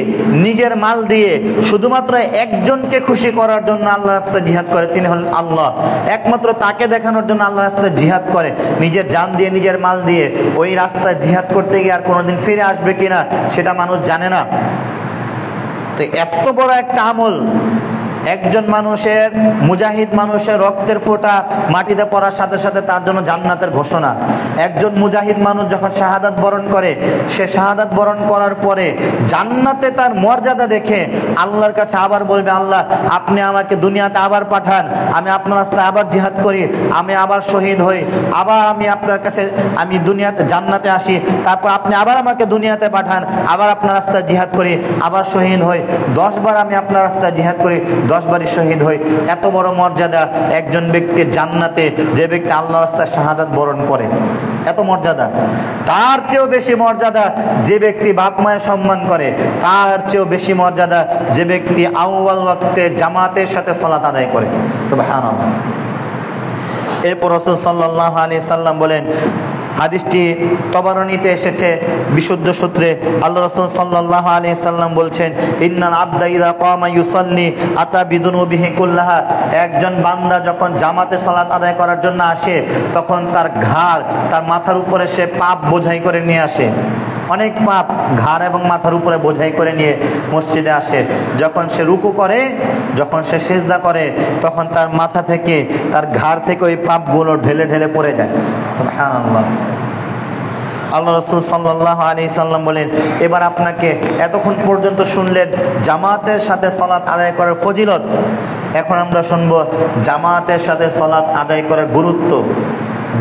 নিজের মাল দিয়ে শুধুমাত্র একজনকে খুশি করার জন্য আল্লাহ রাস্তায় জিহাদ করে, তিনি হলেন আল্লাহ। একমাত্র তাকে দেখানোর জন্য আল্লাহ রাস্তায় জিহাদ করে, নিজের জান দিয়ে, নিজের মাল দিয়ে। ওই রাস্তায় জিহাদ করতে গিয়ে আর কোনোদিন ফিরে আসবে কিনা সেটা মানুষ জানে না। তো এত বড় একটা আমল, একজন মানুষের, মুজাহিদ মানুষের রক্তের ফোঁটা মাটিতে পড়ার সাথে সাথে তার জন্য জান্নাতের ঘোষণা। একজন মুজাহিদ মানুষ যখন শাহাদাত বরণ করে, সে শাহাদাত বরণ করার পরে জান্নাতে তার মর্যাদা দেখে আল্লাহর কাছে আবার বলবে আল্লাহ আপনি আমাকে দুনিয়াতে আবার পাঠান, আমি আপনার রাস্তায় আবার জিহাদ করি, আমি আবার শহীদ হই, আবার আমি আপনার কাছে, আমি দুনিয়াতে জান্নাতে আসি, তারপর আপনি আবার আমাকে দুনিয়াতে পাঠান, আবার আপনার রাস্তায় জিহাদ করি, আবার শহীদ হই, 10 বার আমি আপনার রাস্তায় জিহাদ করি, 10 বারই শহীদ হই। এত বড় মর্যাদা একজন ব্যক্তির জান্নাতে, যে ব্যক্তি আল্লাহর রাস্তায় শাহাদাত বরণ করে, এত মর্যাদা। তার চেয়েও বেশি মর্যাদা যে ব্যক্তি বাপ মায়ের সম্মান করে, তার চেয়েও বেশি মর্যাদা যে ব্যক্তি আউয়াল ওয়াক্তে জামাতের সাথে সালাত আদায় করে। সুবহানাল্লাহ। এরপর রাসূল সাল্লাল্লাহু আলাইহি সাল্লাম বলেন, হাদিসটি তবারানীতে এসেছে বিশুদ্ধ সূত্রে, আল্লাহ রাসূল সাল্লাল্লাহু আলাইহি সাল্লাম বলছেন ইন্নাল আবদা ইযা কামা ইউসাল্লি আতা বিদুনুবিহি কুল্লাহা, একজন বান্দা যখন জামাতে সালাত আদায় করার জন্য আসে, তখন তার ঘাড়, তার মাথার উপরে সে পাপ বোঝাই করে নিয়ে আসে। অনেক পাপ ঘাড় এবং মাথার উপরে বোঝাই করে নিয়ে মসজিদে আসে। যখন সে রুকু করে, যখন সে সিজদা করে, তখন তার মাথা থেকে, তার ঘাড় থেকে ওই পাপগুলো ঢেলে ঢেলে পড়ে যায়। সুবহানাল্লাহ। আল্লাহ রাসূল সাল্লাল্লাহু আলাইহি সাল্লাম বলেন, এবার আপনাকে এতক্ষণ পর্যন্ত শুনলেন জামাতের সাথে সালাত আদায় করার ফজিলত, এখন আমরা শুনব জামাতের সাথে সালাত আদায় করার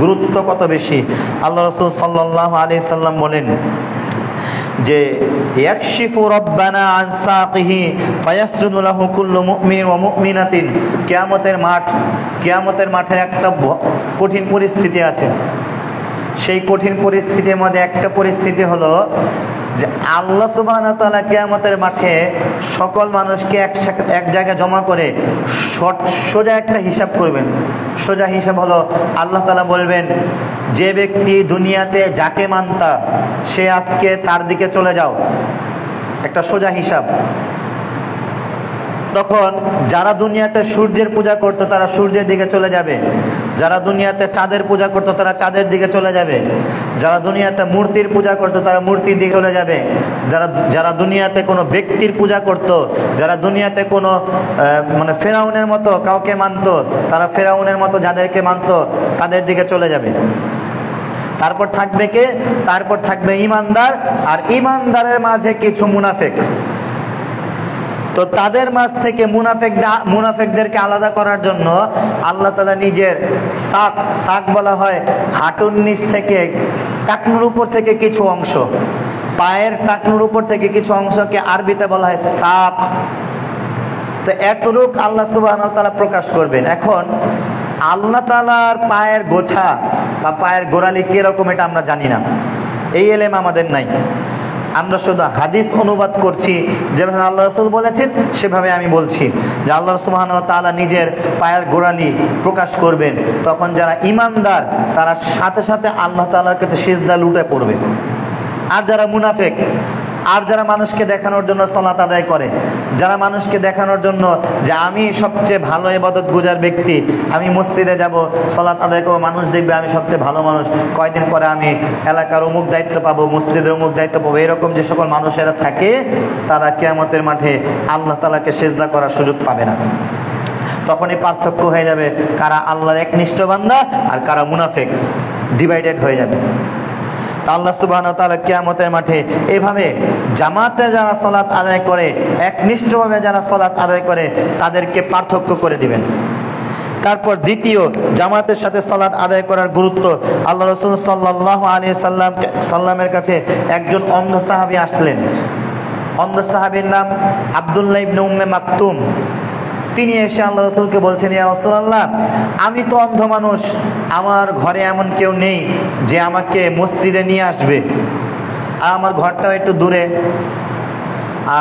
গুরুত্ব কত বেশি। আল্লাহ রাসূল সাল্লাল্লাহু আলাইহি সাল্লাম বলেন যে ইয়াকশিফু রাব্বানা আন সাকিহি ফায়াসজুদু লাহু কুল্লু মুমিনিন ওয়া মুমিনাতিন। কিয়ামতের মাঠের একটা কঠিন পরিস্থিতি আছে। সেই কঠিন পরিস্থিতির মধ্যে একটা পরিস্থিতি হলো যে আল্লাহ সুবহানাহু ওয়া তাআলা কিয়ামতের মাঠে সকল মানুষকে এক জায়গায় জমা করে সোজা একটা হিসাব করবেন। সোজা হিসাব হলো আল্লাহ তাআলা বলবেন, যে ব্যক্তি দুনিয়াতে যাকে মানতা সে আজকে তার দিকে চলে যাও। একটা সোজা হিসাব। তখন যারা দুনিয়াতে সূর্যের পূজা করতো তারা সূর্যের দিকে চলে যাবে, যারা দুনিয়াতে চাঁদের পূজা করতো তারা চাঁদের দিকে চলে যাবে, যারা দুনিয়াতে মূর্তির পূজা করতো তারা মূর্তির দিকে চলে যাবে, যারা দুনিয়াতে কোনো ব্যক্তির পূজা করতো, যারা দুনিয়াতে কোনো মানে ফেরাউনের মতো কাউকে মানতো, তারা ফেরাউনের মতো যাদেরকে মানতো তাদের দিকে চলে যাবে। তারপর থাকবে কে? তারপর থাকবে ঈমানদার, আর ঈমানদারের মাঝে কিছু মুনাফিক। তো তাদের মাঝ থেকে মুনাফিকদেরকে আলাদা করার জন্য আল্লাহ তাআলা নিজের সাক বলা হয় হাঁটুর নিচ থেকে, টাকনুর উপর থেকে কিছু অংশ, পায়ের টাকনুর উপর থেকে কিছু অংশকে আরবিতে বলা হয় সাক। তো এতটুক আল্লাহ সুবহানাহু ওয়া তাআলা প্রকাশ করবেন। এখন আল্লাহ তাআলার পায়ের গোছা বা পায়ের গোড়ালি কিরকম এটা আমরা জানি না, এই এলেম আমাদের নাই। আমরা শুধু হাদিস অনুবাদ করছি, যেভাবে আল্লাহ রাসূল বলেছেন সেভাবে আমি বলছি যে আল্লাহ সুবহানাহু ওয়া তাআলা নিজের পায়ের গোড়ালি প্রকাশ করবেন। তখন যারা ঈমানদার তারা সাথে সাথে আল্লাহ তাআলার কাছে সিজদা লুটে পড়বে। আর যারা মুনাফিক, আর যারা মানুষকে দেখানোর জন্য সালাত আদায় করে, যারা মানুষকে দেখানোর জন্য যে আমি সবচেয়ে ভালো ইবাদত গুজার ব্যক্তি, আমি মসজিদে যাব, সালাত আদায় করবো, মানুষ দেখবে আমি সবচেয়ে ভালো মানুষ, কয়দিন পরে আমি এলাকার অমুক দায়িত্ব পাবো, মসজিদের অমুক দায়িত্ব পাবো, এরকম যে সকল মানুষেরা থাকে তারা কিয়ামতের মাঠে আল্লাহ তাআলাকে সিজদা করার সুযোগ পাবে না। তখনই পার্থক্য হয়ে যাবে কারা আল্লাহর একনিষ্ঠ বান্দা আর কারা মুনাফিক, ডিভাইডেড হয়ে যাবে। আল্লাহ সুবহানাহু ওয়া তাআলা কিয়ামতের মাঠে এভাবে জামাতে যারা সালাত আদায় করে, একনিষ্ঠভাবে যারা সালাত আদায় করে তাদেরকে পার্থক্য করে দিবেন। তারপর দ্বিতীয়, জামাতের সাথে সালাত আদায় করার গুরুত্ব। আল্লাহ রাসূল সাল্লাল্লাহু আলাইহি সাল্লামের কাছে একজন অন্ধ সাহাবী আসলেন। অন্ধ সাহাবীর নাম আব্দুল্লাহ ইবনে উম্মে মাকতুম। তিনি এসে আল্লাহ রাসূলকে বলছেন, ইয়া রাসূলুল্লাহ, আমি তো অন্ধ মানুষ, আমার ঘরে এমন কেউ নেই যে আমাকে মসজিদে নিয়ে আসবে, আর আমার ঘরটাও একটু দূরে,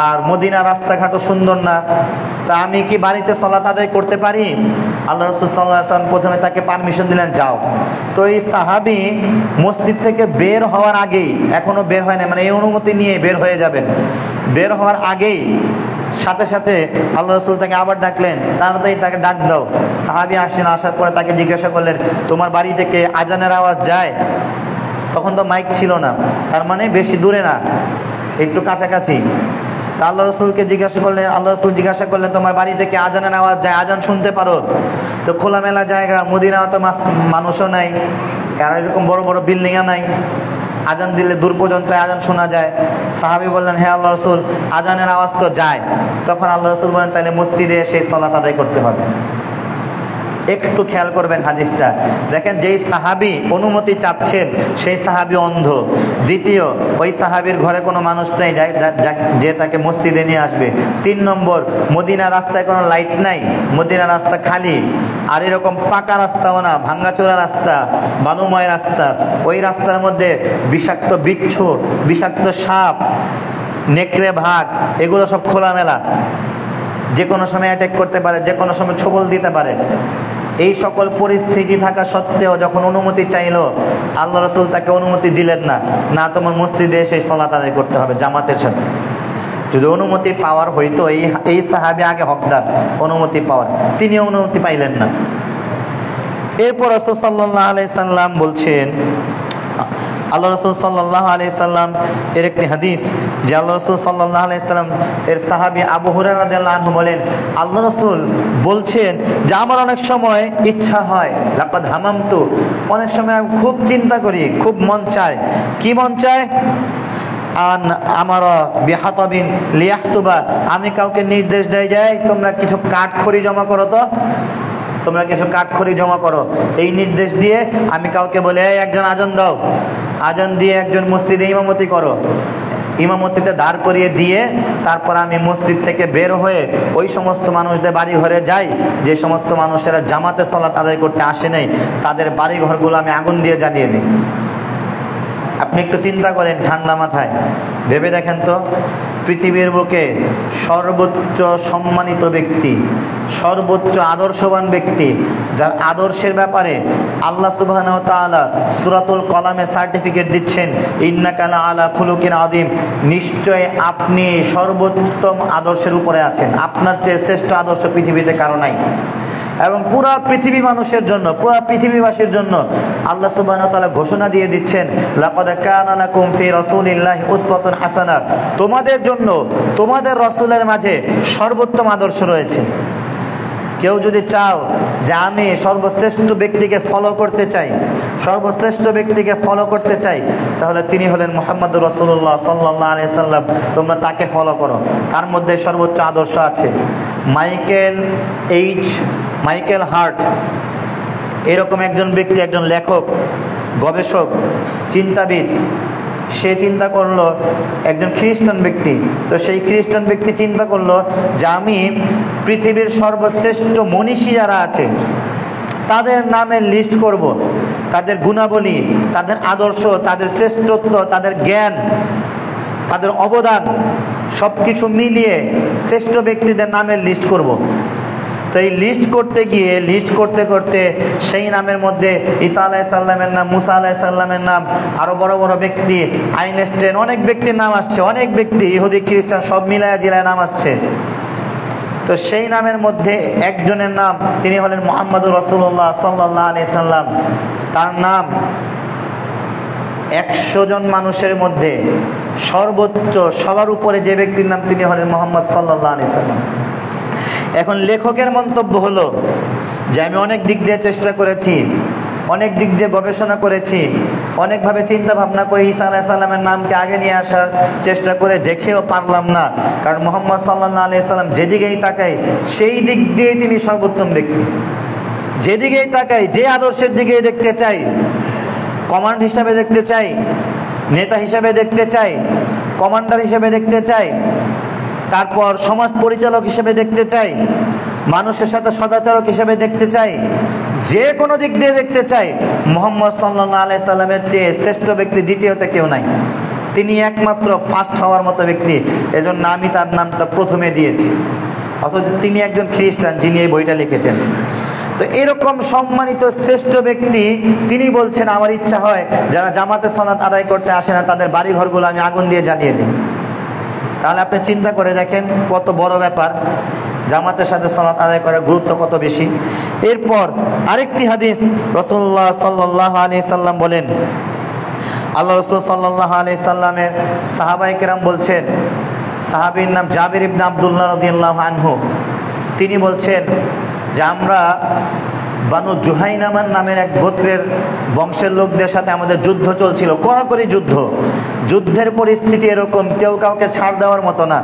আর মদিনা রাস্তাঘাটও সুন্দর না, তা আমি কি বাড়িতে সালাত আদায় করতে পারি? আল্লাহ রাসূল সাল্লাল্লাহু আলাইহি ওয়াসাল্লাম প্রথমে তাকে পারমিশন দিলেন, যাও। তো এই সাহাবী মসজিদ থেকে বের হওয়ার আগেই, এখনো বের হয় না, মানে এই অনুমতি নিয়ে বের হয়ে যাবেন, বের হওয়ার আগেই সাথে সাথে আল্লাহ রাসূল তাকে আবার ডাকলেন, তাড়াতাড়ি তাকে ডাক দাও। সাহাবী আসেন, আসার পরে তাকে জিজ্ঞাসা করলেন, তোমার বাড়ি থেকে আজানের আওয়াজ যায়? তখন তো মাইক ছিল না, তার মানে বেশি দূরে না, একটু কাছাকাছি। তা আল্লাহ রাসূলকে জিজ্ঞাসা করলেন, আল্লাহ রাসূল জিজ্ঞাসা করলেন, তোমার বাড়ি থেকে আজানের আওয়াজ যায়, আজান শুনতে পারো? তো খোলামেলা জায়গা, মদিনা তো মানুষও নাই, আর এরকম বড় বড় বিল্ডিংও নাই, আজান দিলে দূর পর্যন্ত আজান শোনা যায়। সাহাবী বললেন, হ্যাঁ আল্লাহ রাসূল, আজানের আওয়াজ তো যায়। তখন আল্লাহ রাসূল বলেন, তাহলে মসজিদে এসে সালাত আদায় করতে হবে। একটু খেয়াল করবেন হাদিসটা, দেখেন যেই সাহাবী অনুমতি চাচ্ছেন সেই সাহাবী অন্ধ। দ্বিতীয়, ওই সাহাবীর ঘরে কোনো মানুষ নেই যে তাকে মসজিদে নিয়ে আসবে। 3 নম্বর, মদিনা রাস্তায় কোনো লাইট নাই, মদিনা রাস্তা খালি, আর এরকম পাকা রাস্তাও না, ভাঙ্গাচোরা রাস্তা, বালুময় রাস্তা। ওই রাস্তার মধ্যে বিষাক্ত বিচ্ছু, বিষাক্ত সাপ, নেকড়ে ভাগ, এগুলো সব খোলামেলা, যে কোনো সময় অ্যাটাক করতে পারে, যে কোনো সময় ছোবল দিতে পারে। এই সকল পরিস্থিতি থাকা সত্ত্বেও যখন অনুমতি চাইলো, আল্লাহ রাসূল তাকে অনুমতি দিলেন না, না তোমার মসজিদে এসে সালাত আদায় করতে হবে জামাতের সাথে। যদি অনুমতি পাওয়ার হইতো, এই সাহাবী আগে হকদার অনুমতি পাওয়ার, তিনি অনুমতি পাইলেন না। এরপর রাসূল সাল্লাল্লাহু আলাইহি সাল্লাম বলছেন আল্লাহ রাসূল সাল্লাল্লাহু আলাইহি সাল্লাম এর একটি হাদিস, যে আল্লাহ রাসূল সাল্লাল্লাহু আলাইহি সাল্লাম এর সাহাবী আবু হুরায়রা রাদিয়াল্লাহু আনহু বলেন, আল্লাহ রাসূল বলছেন যে আমার অনেক সময় ইচ্ছা হয়, লাকাদ হামামতু, অনেক সময় আমি খুব চিন্তা করি, খুব মন চায়। কি মন চায়? আন আমারা বিহাতাবিন লিয়াহতুবা, আমি কাউকে নির্দেশ দেই যাই তোমরা কিছু কাঠখড়ি জমা করো, তো তোমরা কিছু কাঠখড়ি জমা করো। এই নির্দেশ দিয়ে আমি কাউকে বলে, এই একজন আজান দাও, আজান দিয়ে একজন মসজিদে ইমামতি করো, ইমামতিতে দাঁড় করিয়ে দিয়ে তারপর আমি মসজিদ থেকে বের হয়ে ওই সমস্ত মানুষদের বাড়ি ঘরে যাই যে সমস্ত মানুষেরা জামাতে সালাত আদায় করতে আসে নাই, তাদের বাড়ি ঘরগুলো আমি আগুন দিয়ে জ্বালিয়ে দিই। আপনি একটু চিন্তা করেন, ঠান্ডা মাথায় ভেবে দেখেন তো, পৃথিবীর বুকে সর্বোচ্চ সম্মানিত ব্যক্তি, সর্বোচ্চ আদর্শবান ব্যক্তি, যার আদর্শের ব্যাপারে আল্লাহ সুবহানাহু ওয়া তাআলা সূরাতুল কলামে সার্টিফিকেট দিচ্ছেন, ইন্নাকা লাআলা খুলুকিন আযীম, নিশ্চয় আপনি সর্বোত্তম আদর্শের উপরে আছেন, আপনার চেয়ে শ্রেষ্ঠ আদর্শ পৃথিবীতে কারো নাই। এবং পুরা পৃথিবী মানুষের জন্য, পুরা পৃথিবীবাসীর জন্য আল্লাহ সুবহানাহু ওয়া তাআলা ঘোষণা দিয়ে দিচ্ছেন, লাকাদ কানা লাকুম ফি রাসূলিল্লাহি উসওয়াতুন হাসানাহ, তোমাদের জন্য তোমাদের রাসূলের মাঝে সর্বোত্তম আদর্শ রয়েছে। কেউ যদি চাও যে আমি সর্বশ্রেষ্ঠ ব্যক্তিকে ফলো করতে চাই, সর্বশ্রেষ্ঠ ব্যক্তিকে ফলো করতে চাই, তাহলে তিনি হলেন মুহাম্মদুর রাসূলুল্লাহ সাল্লাল্লাহু আলাইহি সাল্লাম, তোমরা তাকে ফলো করো। তার মধ্যে সর্বোচ্চ আদর্শ আছে। মাইকেল হার্ট এরকম একজন ব্যক্তি, একজন লেখক, গবেষক, চিন্তাবিদ, সে চিন্তা করলো, একজন খ্রিস্টান ব্যক্তি, তো সেই খ্রিস্টান ব্যক্তি চিন্তা করলো যে আমি পৃথিবীর সর্বশ্রেষ্ঠ মনীষী যারা আছে তাদের নামের লিস্ট করব, তাদের গুণাবলী, তাদের আদর্শ, তাদের শ্রেষ্ঠত্ব, তাদের জ্ঞান, তাদের অবদান সব কিছু মিলিয়ে শ্রেষ্ঠ ব্যক্তিদের নামের লিস্ট করব। তো এই লিস্ট করতে গিয়ে, লিস্ট করতে করতে সেই নামের মধ্যে ঈসা আলাইহিস সালামের নাম, মুসা আলাইহিস সালামের নাম, আরো বড় বড় ব্যক্তি, আইনস্টাইন, অনেক ব্যক্তির নাম আসছে, অনেক ব্যক্তি, ইহুদি খ্রিস্টান সব মিলায়া জিলায় নাম আসছে। তো সেই নামের মধ্যে একজনের নাম, তিনি হলেন মুহাম্মদুর রাসূলুল্লাহ সাল্লাল্লাহু আলাইহি সাল্লাম। তার নাম 100 জন মানুষের মধ্যে সর্বোচ্চ, সবার উপরে যে ব্যক্তির নাম, তিনি হলেন মুহাম্মদ সাল্লাল্লাহু আলাইহি সাল্লাম। এখন লেখকের মন্তব্য হলো যে আমি অনেক দিক দিয়ে চেষ্টা করেছি, অনেক দিক দিয়ে গবেষণা করেছি, অনেকভাবে চিন্তা ভাবনা করে ঈসা আলাইহিস সালামের নামকে আগে নিয়ে আসার চেষ্টা করে দেখেও পারলাম না। কারণ মুহাম্মদ সাল্লাল্লাহু আলাইহি সাল্লাম যেদিকেই তাকাই সেই দিক দিয়ে তিনি সর্বোত্তম ব্যক্তি, যেদিকেই তাকাই, যে আদর্শের দিকেই দেখতে চাই, কমান্ড হিসাবে দেখতে চাই, নেতা হিসাবে দেখতে চাই, কমান্ডার হিসেবে দেখতে চাই, তারপর সমাজ পরিচালক হিসেবে দেখতে চাই, মানুষের সাথে সদাচরক হিসেবে দেখতে চাই, যে কোনো দিক দিয়ে দেখতে চাই, মুহাম্মদ সাল্লাল্লাহু আলাইহি সাল্লামের চেয়ে শ্রেষ্ঠ ব্যক্তি দ্বিতীয়তে কেউ নাই। তিনি একমাত্র ফার্স্ট হওয়ার মতো ব্যক্তি, এজন্য আমি তার নামটা প্রথমে দিয়েছি। অথচ তিনি একজন খ্রিস্টান যিনি এই বইটা লিখেছেন। তো এরকম সম্মানিত শ্রেষ্ঠ ব্যক্তি তিনি বলছেন, আমার ইচ্ছা হয় যারা জামাতে সালাত আদায় করতে আসে না তাদের বাড়ি ঘরগুলো আমি আগুন দিয়ে জ্বালিয়ে দিই। তাহলে আপনি চিন্তা করে দেখেন কত বড় ব্যাপার, জামাতের সাথে সালাত আদায় করার গুরুত্ব কত বেশি। এরপর আরেকটি হাদিস, রাসূলুল্লাহ সাল্লাল্লাহু আলাইহি সাল্লাম বলেন, আল্লাহ রাসূল সাল্লাল্লাহু আলাইহি সাল্লামের সাহাবায়ে কেরাম বলছেন, সাহাবীর নাম জাবির ইবনে আব্দুল্লাহ রাদিয়াল্লাহু আনহু, তিনি বলছেন যে আমরা বানু জুহাইনামান নামের এক গোত্রের বংশের লোকদের সাথে আমাদের যুদ্ধ চলছিল, কড়াকড়ি যুদ্ধ। যুদ্ধের পরিস্থিতি এরকম, কেউ কাউকে ছাড় দেওয়ার মতো না।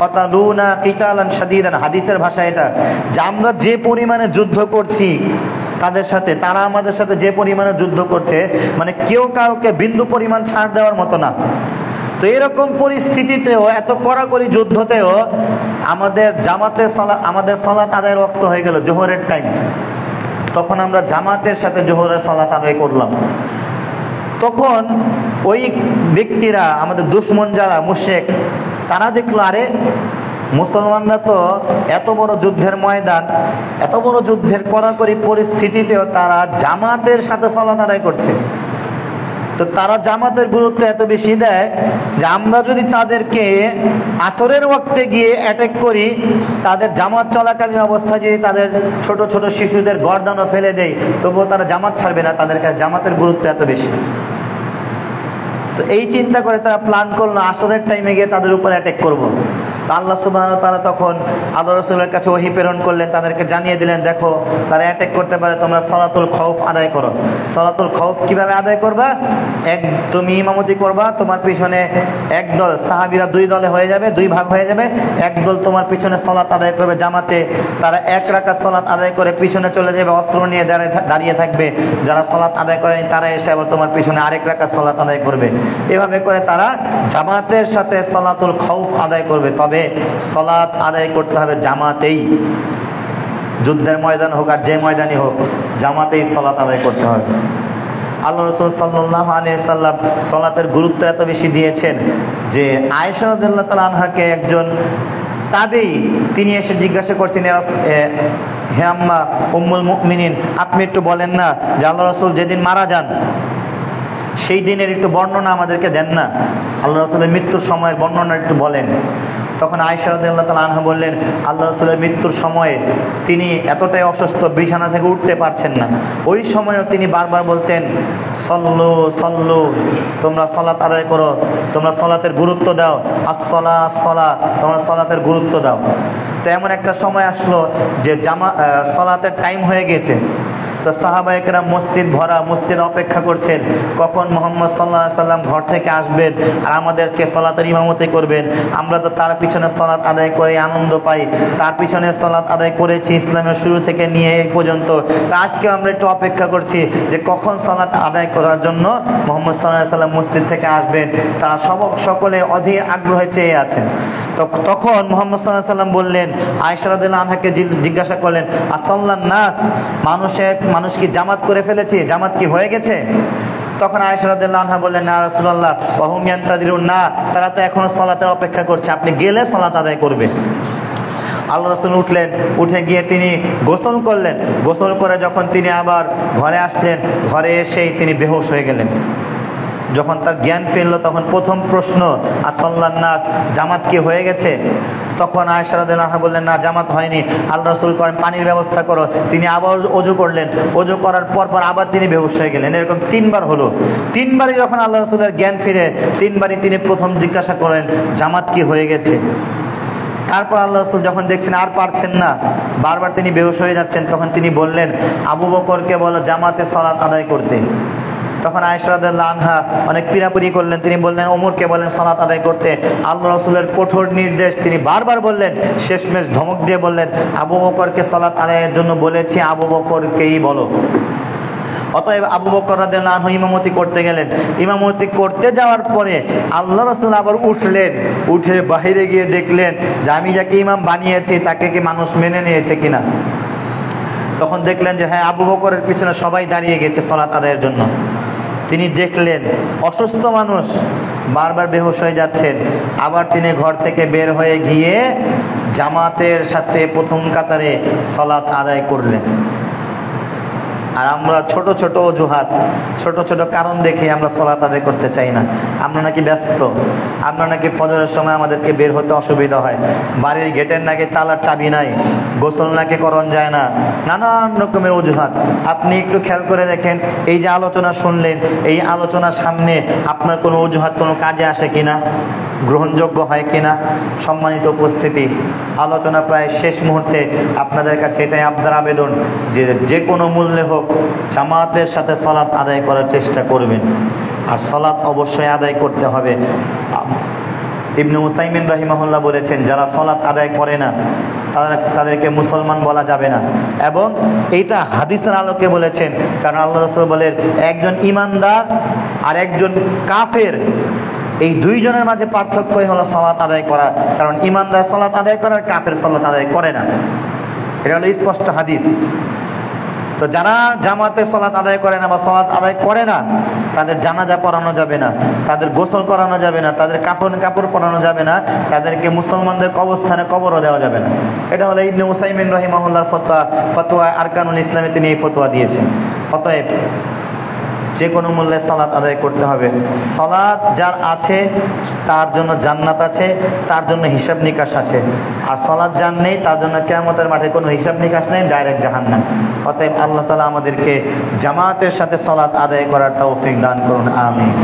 কাতালুনা কিতালান শাদীদান, হাদিসের ভাষা এটা, যে আমরা যে পরিমাণে যুদ্ধ করছি তাদের সাথে, তারা আমাদের সাথে যে পরিমাণে যুদ্ধ করছে, মানে কেউ কাউকে বিন্দু পরিমাণ ছাড় দেওয়ার মতো না। তো এরকম পরিস্থিতিতেও, এত কড়াকড়ি যুদ্ধতেও আমাদের আমাদের সালাত আদায়ের ওয়াক্ত হয়ে গেল, জোহরের টাইম। তখন আমরা জামাতের সাথে জোহরের সালাত আদায় করলাম। তখন ওই ব্যক্তিরা, আমাদের দুশমন যারা মুশরিক, তারা দেখলো আরে মুসলমানরা তো এত বড় যুদ্ধের ময়দান, এত বড় যুদ্ধের কড়াকড়ি পরিস্থিতিতেও তারা জামাতের সাথে সালাত আদায় করছে। তো তারা জামাতের গুরুত্ব এত বেশি দেয় যে আমরা যদি তাদেরকে আসরের ওয়াক্তে গিয়ে অ্যাটাক করি, তাদের জামাত চলাকালীন অবস্থায় যদি তাদের ছোট ছোট শিশুদের গর্দানও ফেলে দেয়, তবুও তারা জামাত ছাড়বে না, তাদের কাছে জামাতের গুরুত্ব এত বেশি। তো এই চিন্তা করে তারা প্ল্যান করলো আসরের টাইমে গিয়ে তাদের উপর অ্যাটাক করব। তো আল্লাহ সুবহানাহু ওয়া তাআলা তখন আল্লাহ রাসূলের কাছে ওহী প্রেরণ করলেন, তাদেরকে জানিয়ে দিলেন, দেখো তারা অ্যাটাক করতে পারে, তোমরা সালাতুল খাউফ আদায় করো। সালাতুল খাউফ কিভাবে আদায় করবা? তুমি ইমামতি করবা, তোমার পিছনে একদল সাহাবীরা দুই দলে হয়ে যাবে, দুই ভাগ হয়ে যাবে, একদল তোমার পিছনে সালাত আদায় করবে জামাতে, তারা এক রাকাত সালাত আদায় করে পিছনে চলে যাবে, অস্ত্র নিয়ে দাঁড়িয়ে থাকবে, যারা সালাত আদায় করেনি তারা এসে আবার তোমার পিছনে আরেক রাকাত সালাত আদায় করবে। এভাবে করে তারা জামাতের সাথে সালাতুল খাউফ আদায় করবে। তবে সালাত আদায় করতে হবে জামাতেই, যুদ্ধের ময়দান হোক আর যে ময়দানই হোক, জামাতেই সালাত আদায় করতে হবে। আল্লাহ রাসূল সাল্লাল্লাহু আলাইহি সাল্লাম সালাতের গুরুত্ব এত বেশি দিয়েছেন যে আয়েশা রাদিয়াল্লাহু তাআলা আনহাকে একজন তাবেঈ তিনি এসে জিজ্ঞাসা করছেন, হে আম্মা উম্মুল মুমিনিন, আপনি একটু বলেন না যে আল্লাহ রাসূল যেদিন মারা যান সেই দিনের একটু বর্ণনা আমাদেরকে দেন না, আল্লাহ রাসূলের মৃত্যুর সময়ের বর্ণনা একটু বলেন। তখন আয়েশা রাদিয়াল্লাহু তাআলা আনহা বললেন, আল্লাহ রাসূলের মৃত্যুর সময়ে তিনি এতটাই অসুস্থ, বিছানা থেকে উঠতে পারছেন না। ওই সময়ও তিনি বারবার বলতেন, সল্লু সল্লু, তোমরা সালাত আদায় করো, তোমরা সালাতের গুরুত্ব দাও, আসসালা আসসালা, তোমরা সালাতের গুরুত্ব দাও। তো এমন একটা সময় আসলো যে সালাতের টাইম হয়ে গেছে। তো সাহাবায়ে কেরাম মসজিদ ভরা, মসজিদ অপেক্ষা করছেন কখন মুহাম্মদ সাল্লাল্লাহু আলাইহি সাল্লাম ঘর থেকে আসবেন আর আমাদেরকে সালাতের ইমামতি করবেন। আমরা তো তার পিছনে সালাত আদায় করে আনন্দ পাই, তার পিছনে সালাত আদায় করেছি ইসলামের শুরু থেকে নিয়ে এই পর্যন্ত। তো আজকে আমরা একটু অপেক্ষা করছি যে কখন সালাত আদায় করার জন্য মুহাম্মদ সাল্লাল্লাহু আলাইহি সাল্লাম মসজিদ থেকে আসবেন। তারা সকলে অধীর আগ্রহে চেয়ে আছেন। তো তখন মুহাম্মদ সাল্লাল্লাহু আলাইহি সাল্লাম বললেন, আয়েশা রাদিয়াল্লাহু আনহাকে জিজ্ঞাসা করলেন, আসাল্লান নাস, মানুষ কি জামাত করে ফেলেছে, জামাত কি হয়ে গেছে? তখন আয়েশা রাদিয়াল্লাহু আনহা বললেন, না রাসূলুল্লাহ ওয়া হুম ইয়ান্তাযিরুন, না, তারা তো এখনো সালাতের অপেক্ষা করছে, আপনি গেলে সালাত আদায় করবে। আল্লাহ রাসূল উঠলেন, উঠে গিয়ে তিনি গোসল করলেন। গোসল করে যখন তিনি আবার ঘরে আসলেন, ঘরে এসেই তিনি বেহুশ হয়ে গেলেন। যখন তার জ্ঞান ফিরল তখন প্রথম প্রশ্ন, আসাল্লান নাস, জামাত কি হয়ে গেছে? তখন আয়েশা রাদিয়াল্লাহু আনহা বললেন, না, জামাত হয়নি। আল্লাহ রাসূল করেন পানির ব্যবস্থা করো। তিনি আবার ওযু করলেন, ওযু করার পর আবার তিনি বেহুশ হয়ে গেলেন। এরকম তিনবার হলো। তিনবারই যখন আল্লাহ রাসূলের জ্ঞান ফিরে, তিনবারই তিনি প্রথম জিজ্ঞাসা করেন, জামাত কি হয়ে গেছে? তারপর আল্লাহ রাসূল যখন দেখছেন আর পারছেন না, বারবার তিনি বেহুশ হয়ে যাচ্ছেন, তখন তিনি বললেন, আবু বকরকে বলো জামাতে সালাত আদায় করতে। তখন আয়েশা রাদিয়াল্লাহু আনহা অনেক পীড়াপিড়ি করলেন, তিনি বললেন ওমরকে বলেন সালাত আদায় করতে। আল্লাহ রাসূলের কঠোর নির্দেশ তিনি বারবার বললেন, শেষমেশ ধমক দিয়ে বললেন, আবু বকরকে সালাত আদায়ের জন্য বলেছি, আবু বকরকেই বলো। অতএব আবু বকর রাদিয়াল্লাহু আনহু ইমামতি করতে গেলেন। ইমামতি করতে যাওয়ার পরে আল্লাহ রাসূল আবার উঠলেন, উঠে বাইরে গিয়ে দেখলেন যে আমি যাকে ইমাম বানিয়েছি তাকে কি মানুষ মেনে নিয়েছে কিনা। তখন দেখলেন যে হ্যাঁ, আবু বকরের পিছনে সবাই দাঁড়িয়ে গেছে সালাত আদায়ের জন্য। তিনি দেখলেন অসুস্থ মানুষ বারবার বেহুশ হয়ে যাচ্ছেন। আবার তিনি ঘর থেকে বের হয়ে গিয়ে জামাতের সাথে প্রথম কাতারে সালাত আদায় করলেন। আর আমরা ছোট ছোট অজুহাত, ছোট ছোট কারণ দেখে আমরা সালাত আদায় করতে চাই না। আমরা নাকি ব্যস্ত, আমরা নাকি ফজরের সময় আমাদেরকে বের হতে অসুবিধা হয়, বাড়ির গেটের নাকি তালার চাবি নাই, গোসল নাকি করণ যায় না, নানান রকমের অজুহাত। আপনি একটু খেয়াল করে দেখেন, এই যে আলোচনা শুনলেন, এই আলোচনার সামনে আপনার কোনো অজুহাত কোনো কাজে আসে কিনা, গ্রহণযোগ্য হয় কিনা? সম্মানিত উপস্থিতি, আলোচনা প্রায় শেষ মুহূর্তে। আপনাদের কাছে এটাই আপনার আবেদন যে যে কোনো মূল্যে হোক জামাতের সাথে সালাত আদায় করার চেষ্টা করবেন। আর সালাত অবশ্যই আদায় করতে হবে। ইবনে উসাইমিন রাহিমাহুল্লাহ বলেছেন, যারা সালাত আদায় করে না তাদেরকে মুসলমান বলা যাবে না। এবং এইটা হাদিসের আলোকে বলেছেন, কারণ আল্লাহ রাসূল বলেন একজন ইমানদার আর একজন কাফের, এই দুইজনের মাঝে পার্থক্যই হলো সালাত আদায় করা। কারণ ইমানদার সালাত আদায় করে আর কাফের সালাত আদায় করে না, এটা হলো স্পষ্ট হাদিস। তো যারা জামাতে সালাত আদায় করে না বা সালাত আদায় করে না, তাদের জানাজা পড়ানো যাবে না, তাদের গোসল করানো যাবে না, তাদের কাপড় পরানো যাবে না, তাদেরকে মুসলমানদের কবরস্থানে কবরও দেওয়া যাবে না। এটা হলো ইবনে উসাইমিন রাহিমাহুল্লাহর ফতোয়া আরকানুল ইসলামে তিনি এই ফতোয়া দিয়েছেন। অতএব যে কোনো মূল্যে সালাত আদায় করতে হবে। সালাত যার আছে তার জন্য জান্নাত আছে, তার জন্য হিসাব নিকাশ আছে। আর সালাত যার নেই তার জন্য কিয়ামতের মাঠে কোনো হিসাব নিকাশ নেই, ডাইরেক্ট জাহান্নাম। অতএব আল্লাহ তাআলা আমাদেরকে জামাতের সাথে সালাত আদায় করার তৌফিক দান করুন, আমিন।